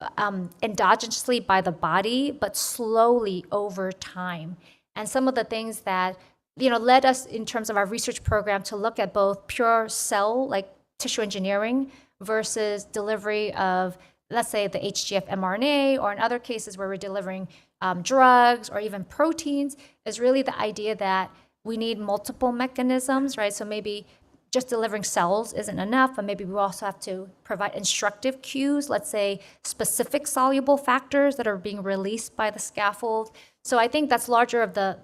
A: endogenously by the body, but slowly over time. And some of the things that, led us in terms of our research program to look at both pure cell, like tissue engineering, versus delivery of, let's say, the HGF mRNA, or in other cases where we're delivering drugs or even proteins, is really the idea that we need multiple mechanisms, right? So maybe just delivering cells isn't enough, but maybe we also have to provide instructive cues, let's say specific soluble factors that are being released by the scaffold. So I think that's larger of the,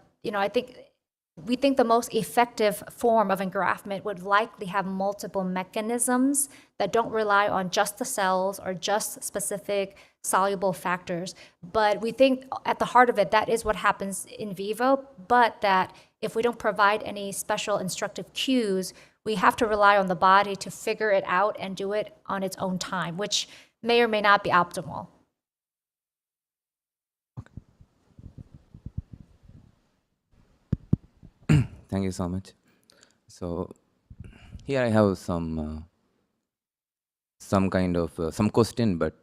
A: we think the most effective form of engraftment would likely have multiple mechanisms that don't rely on just the cells or just specific soluble factors. But we think at the heart of it, that is what happens in vivo, but that if we don't provide any special instructive cues, we have to rely on the body to figure it out and do it on its own time, which may or may not be optimal.
D: Thank you so much. So here I have some kind of some question, but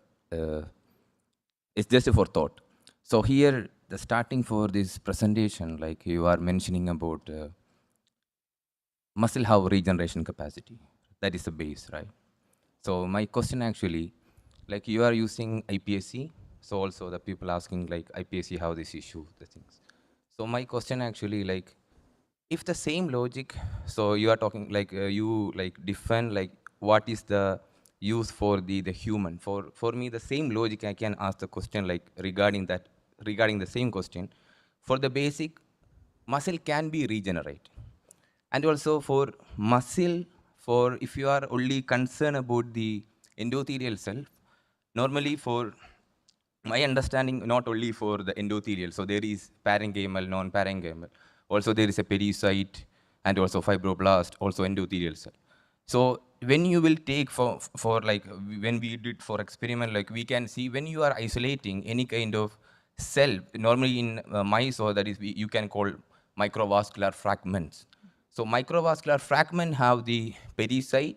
D: it's just for thought. So here the starting for this presentation, like you are mentioning about muscle have regeneration capacity. That is the base, right? So my question actually, like you are using iPSC, so also the people asking like iPSC how this issue, the things. So my question actually, like if the same logic, so you are talking like you like define like what is the use for the human. For me, the same logic I can ask the question like regarding the same question. For the basic, muscle can be regenerated. And also for muscle, for if you are only concerned about the endothelial cell, normally for my understanding, not only for the endothelial, so there is parenchymal, non-parenchymal. Also there is a pericyte and also fibroblast, also endothelial cell. So when you will take for like, when we did for experiment, like we can see when you are isolating any kind of cell, normally in mice, or that is, you can call microvascular fragments. So microvascular fragment have the pericyte,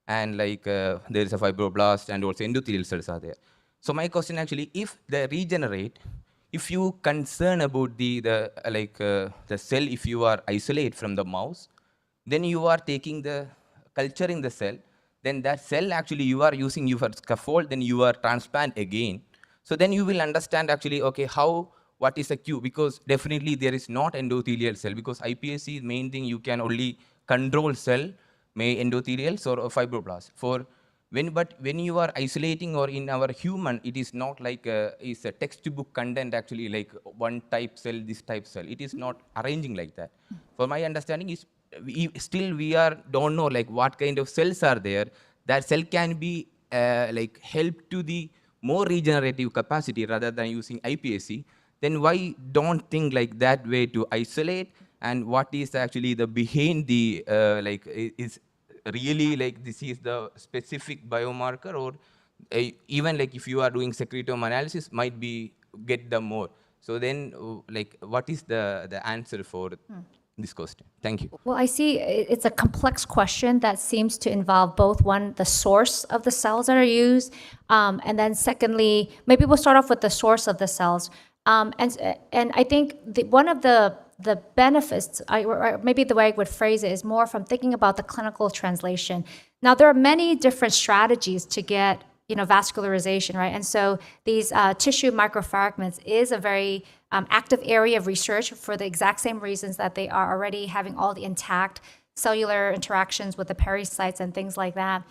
D: and like there is a fibroblast, and also endothelial cells are there. So my question actually, if they regenerate, if you concern about the cell, if you are isolate from the mouse, then you are taking the culturing the cell, then that cell actually you are using your scaffold, then you are transplant again. So then you will understand actually, okay, how, what is the cue, because definitely there is not endothelial cell, because iPSC main thing you can only control cell, may endothelials or fibroblast. But when you are isolating, or in our human, it is not like is a textbook content actually, like one type cell, this type cell. It is not arranging like that. For my understanding is, we are don't know like what kind of cells are there. That cell can be like help to the more regenerative capacity rather than using iPSC. Then why don't think like that way to isolate? And what is actually the behind the is really like this is the specific biomarker, or even like if you are doing secretome analysis might be get the more. So then like what is the answer for this question? Thank you.
A: Well, I see it's a complex question that seems to involve both, one, the source of the cells that are used, and then secondly, maybe we'll start off with the source of the cells. And I think one of the benefits, or maybe the way I would phrase it, is more from thinking about the clinical translation. Now, there are many different strategies to get vascularization, right? And so these tissue microfragments is a very active area of research for the exact same reasons that they are already having all the intact cellular interactions with the pericytes and things like that.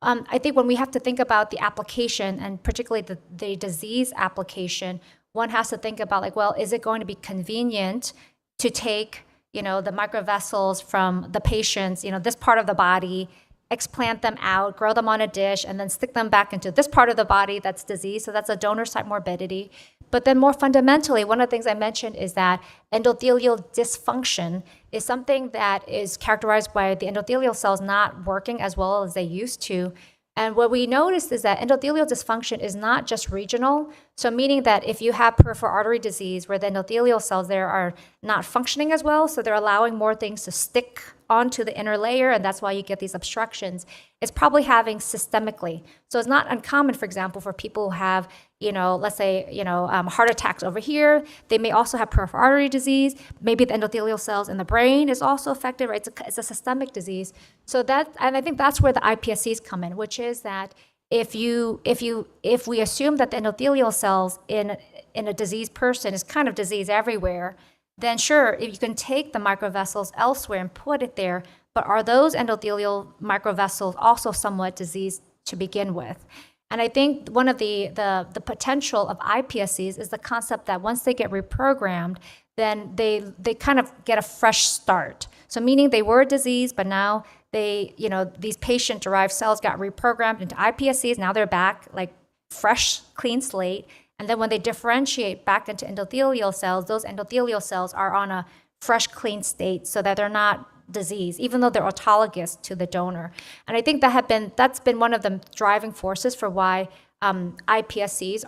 A: I think when we have to think about the application, and particularly the disease application, one has to think about like, well, is it going to be convenient to take, the microvessels from the patients, this part of the body, explant them out, grow them on a dish, and then stick them back into this part of the body that's diseased. So that's a donor site morbidity. But then more fundamentally, one of the things I mentioned is that endothelial dysfunction is something that is characterized by the endothelial cells not working as well as they used to. And what we noticed is that endothelial dysfunction is not just regional. So meaning that if you have peripheral artery disease where the endothelial cells there are not functioning as well, so they're allowing more things to stick onto the inner layer, and that's why you get these obstructions, it's probably having systemically. So it's not uncommon, for example, for people who have, let's say, heart attacks over here. They may also have peripheral artery disease. Maybe the endothelial cells in the brain is also affected, right? It's a systemic disease. So and I think that's where the iPSCs come in, which is that if we assume that the endothelial cells in a diseased person is kind of disease everywhere, then sure, if you can take the microvessels elsewhere and put it there, but are those endothelial microvessels also somewhat diseased to begin with? And I think one of the potential of iPSCs is the concept that once they get reprogrammed, then they kind of get a fresh start. So meaning they were diseased, but now these patient-derived cells got reprogrammed into iPSCs. Now they're back like fresh, clean slate. And then when they differentiate back into endothelial cells, those endothelial cells are on a fresh, clean state so that they're not diseased, even though they're autologous to the donor. And I think that's been one of the driving forces for why iPSCs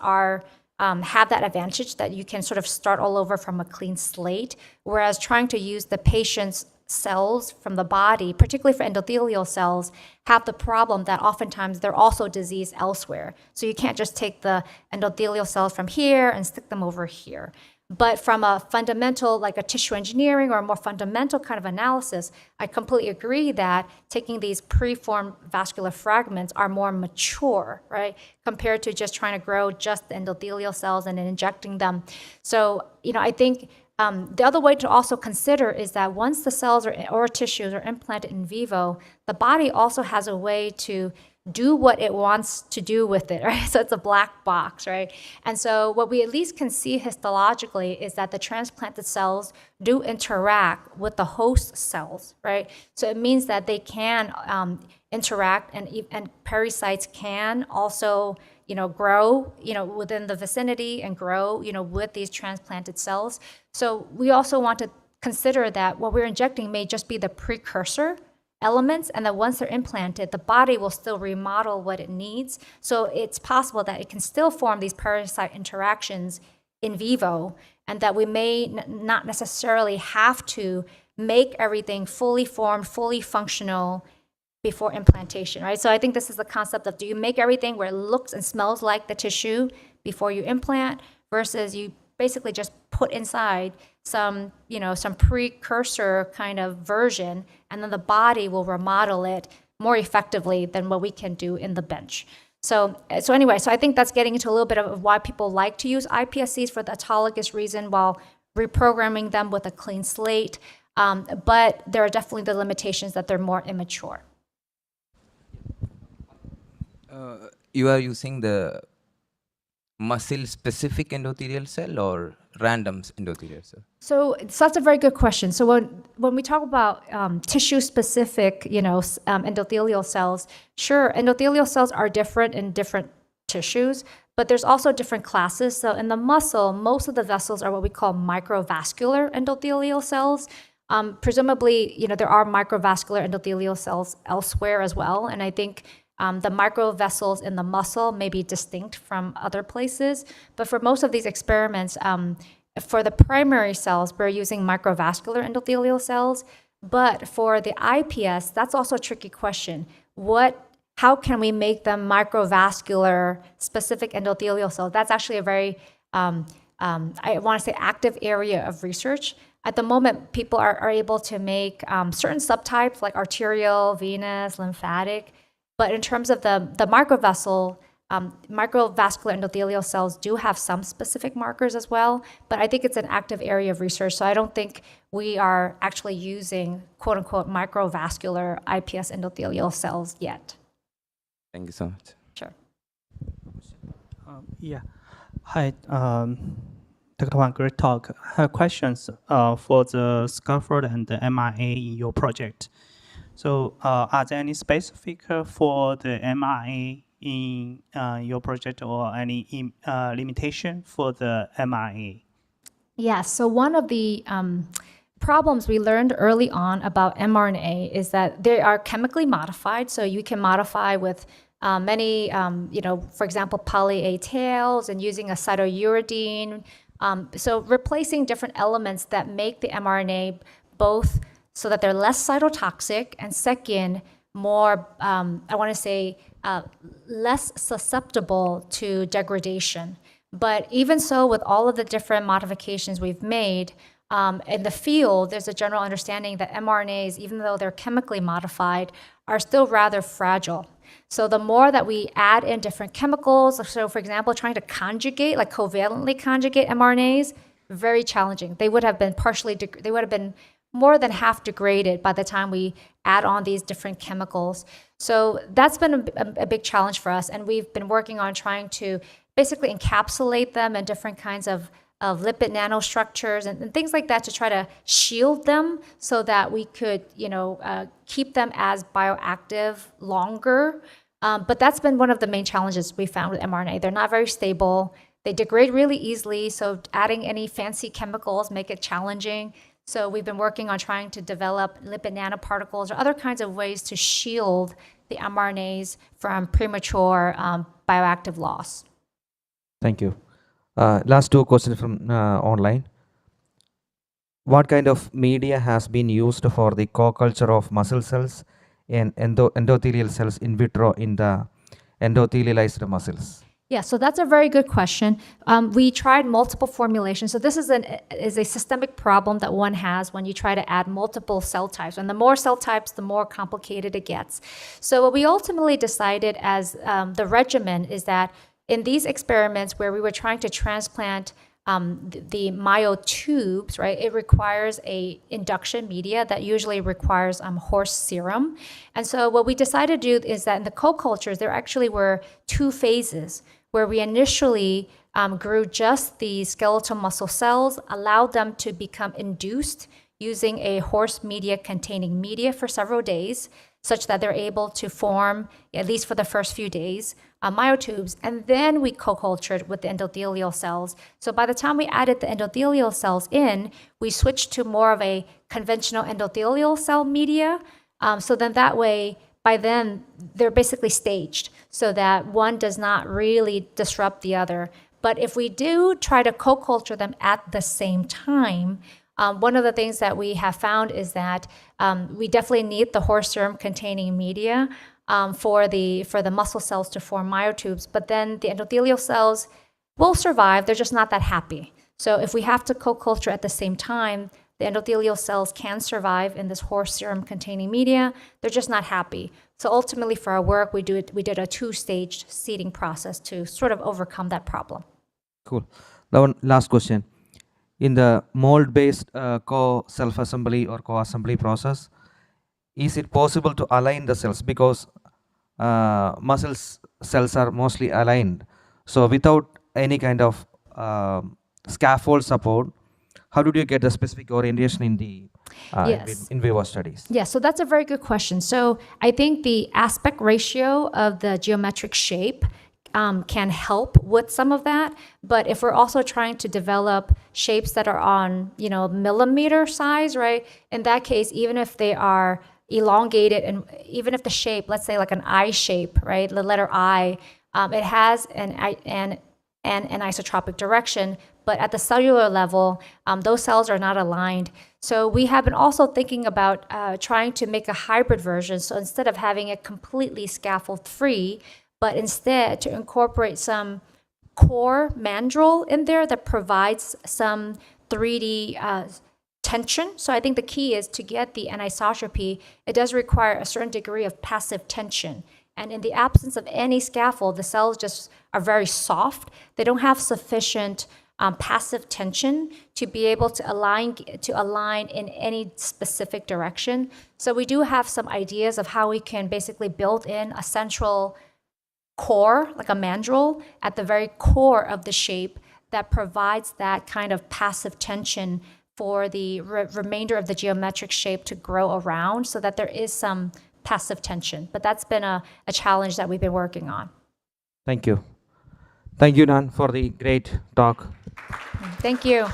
A: have that advantage that you can sort of start all over from a clean slate, whereas trying to use the patient's cells from the body, particularly for endothelial cells, have the problem that oftentimes they're also diseased elsewhere. So you can't just take the endothelial cells from here and stick them over here. But from a fundamental, like a tissue engineering or a more fundamental kind of analysis, I completely agree that taking these preformed vascular fragments are more mature, right, compared to just trying to grow just the endothelial cells and then injecting them. So, I think the other way to also consider is that once the cells or tissues are implanted in vivo, the body also has a way to do what it wants to do with it, right? So it's a black box, right? And so what we at least can see histologically is that the transplanted cells do interact with the host cells, right? So it means that they can interact, and pericytes can also grow, within the vicinity and grow, with these transplanted cells. So we also want to consider that what we're injecting may just be the precursor elements, and that once they're implanted, the body will still remodel what it needs. So it's possible that it can still form these parasite interactions in vivo, and that we may not necessarily have to make everything fully formed, fully functional before implantation, right? So I think this is the concept of, do you make everything where it looks and smells like the tissue before you implant, versus you basically just put inside some precursor kind of version, and then the body will remodel it more effectively than what we can do in the bench. So anyway, I think that's getting into a little bit of why people like to use iPSCs for the autologous reason, while reprogramming them with a clean slate. But there are definitely the limitations that they're more immature.
D: You are using the muscle-specific endothelial cell or random endothelial cell?
A: So that's a very good question. So when we talk about tissue-specific, endothelial cells, sure, endothelial cells are different in different tissues, but there's also different classes. So in the muscle, most of the vessels are what we call microvascular endothelial cells. Presumably, there are microvascular endothelial cells elsewhere as well, and I think the microvessels in the muscle may be distinct from other places, but for most of these experiments, for the primary cells, we're using microvascular endothelial cells, but for the IPS, that's also a tricky question. How can we make them microvascular specific endothelial cells? That's actually a very, I want to say, active area of research. At the moment, people are able to make certain subtypes like arterial, venous, lymphatic. But in terms of the microvascular endothelial cells do have some specific markers as well, but I think it's an active area of research, so I don't think we are actually using quote-unquote microvascular IPS endothelial cells yet.
D: Thank you so much.
A: Sure.
E: Yeah. Hi, Dr. Huang, great talk. I have questions for the scaffold and the mRNA in your project. So are there any specific for the mRNA in your project, or any limitation for the mRNA?
A: Yeah, so one of the problems we learned early on about mRNA is that they are chemically modified. So you can modify with many, for example, poly-A tails and using a cytouridine. So replacing different elements that make the mRNA both so that they're less cytotoxic, and second, more, I want to say, less susceptible to degradation. But even so, with all of the different modifications we've made, in the field, there's a general understanding that mRNAs, even though they're chemically modified, are still rather fragile. So the more that we add in different chemicals, so for example, trying to conjugate, like covalently conjugate mRNAs, very challenging. They would have been more than half degraded by the time we add on these different chemicals. So that's been a big challenge for us, and we've been working on trying to basically encapsulate them in different kinds of lipid nanostructures and things like that to try to shield them so that we could, keep them as bioactive longer. But that's been one of the main challenges we found with mRNA. They're not very stable. They degrade really easily, so adding any fancy chemicals make it challenging. So we've been working on trying to develop lipid nanoparticles or other kinds of ways to shield the mRNAs from premature bioactive loss.
B: Thank you. Last two questions from online. What kind of media has been used for the co-culture of muscle cells and endothelial cells in vitro in the endothelialized muscles?
A: Yeah, so that's a very good question. We tried multiple formulations. So this is a systemic problem that one has when you try to add multiple cell types. And the more cell types, the more complicated it gets. So what we ultimately decided as the regimen is that in these experiments where we were trying to transplant the myotubes, right, it requires a induction media that usually requires horse serum. And so what we decided to do is that in the co-cultures, there actually were two phases where we initially grew just the skeletal muscle cells, allowed them to become induced using a horse media containing media for several days, such that they're able to form, at least for the first few days, myotubes, and then we co-cultured with the endothelial cells. So by the time we added the endothelial cells in, we switched to more of a conventional endothelial cell media. So then that way, by then, they're basically staged so that one does not really disrupt the other. But if we do try to co-culture them at the same time, one of the things that we have found is that we definitely need the horse serum containing media for the muscle cells to form myotubes, but then the endothelial cells will survive, they're just not that happy. So if we have to co-culture at the same time, the endothelial cells can survive in this horse serum containing media, they're just not happy. So ultimately for our work, we did a 2-staged seeding process to sort of overcome that problem.
B: Cool. The one last question. In the mold-based co-self-assembly or co-assembly process, is it possible to align the cells? Because muscle cells are mostly aligned. So without any kind of scaffold support, how did you get the specific orientation in the
A: Yes.
B: in vivo studies?
A: Yeah, so that's a very good question. So I think the aspect ratio of the geometric shape can help with some of that. But if we're also trying to develop shapes that are on, millimeter size, right? In that case, even if they are elongated, and even if the shape, let's say like an I shape, right? The letter I, it has an isotropic direction, but at the cellular level, those cells are not aligned. So we have been also thinking about trying to make a hybrid version. So instead of having it completely scaffold free, but instead to incorporate some core mandrel in there that provides some 3D tension. So I think the key is to get the anisotropy, it does require a certain degree of passive tension. And in the absence of any scaffold, the cells just are very soft. They don't have sufficient passive tension to be able to align in any specific direction. So we do have some ideas of how we can basically build in a central core, like a mandrel, at the very core of the shape that provides that kind of passive tension for the remainder of the geometric shape to grow around so that there is some passive tension. But that's been a challenge that we've been working on.
B: Thank you. Thank you, Ngan, for the great talk.
A: Thank you.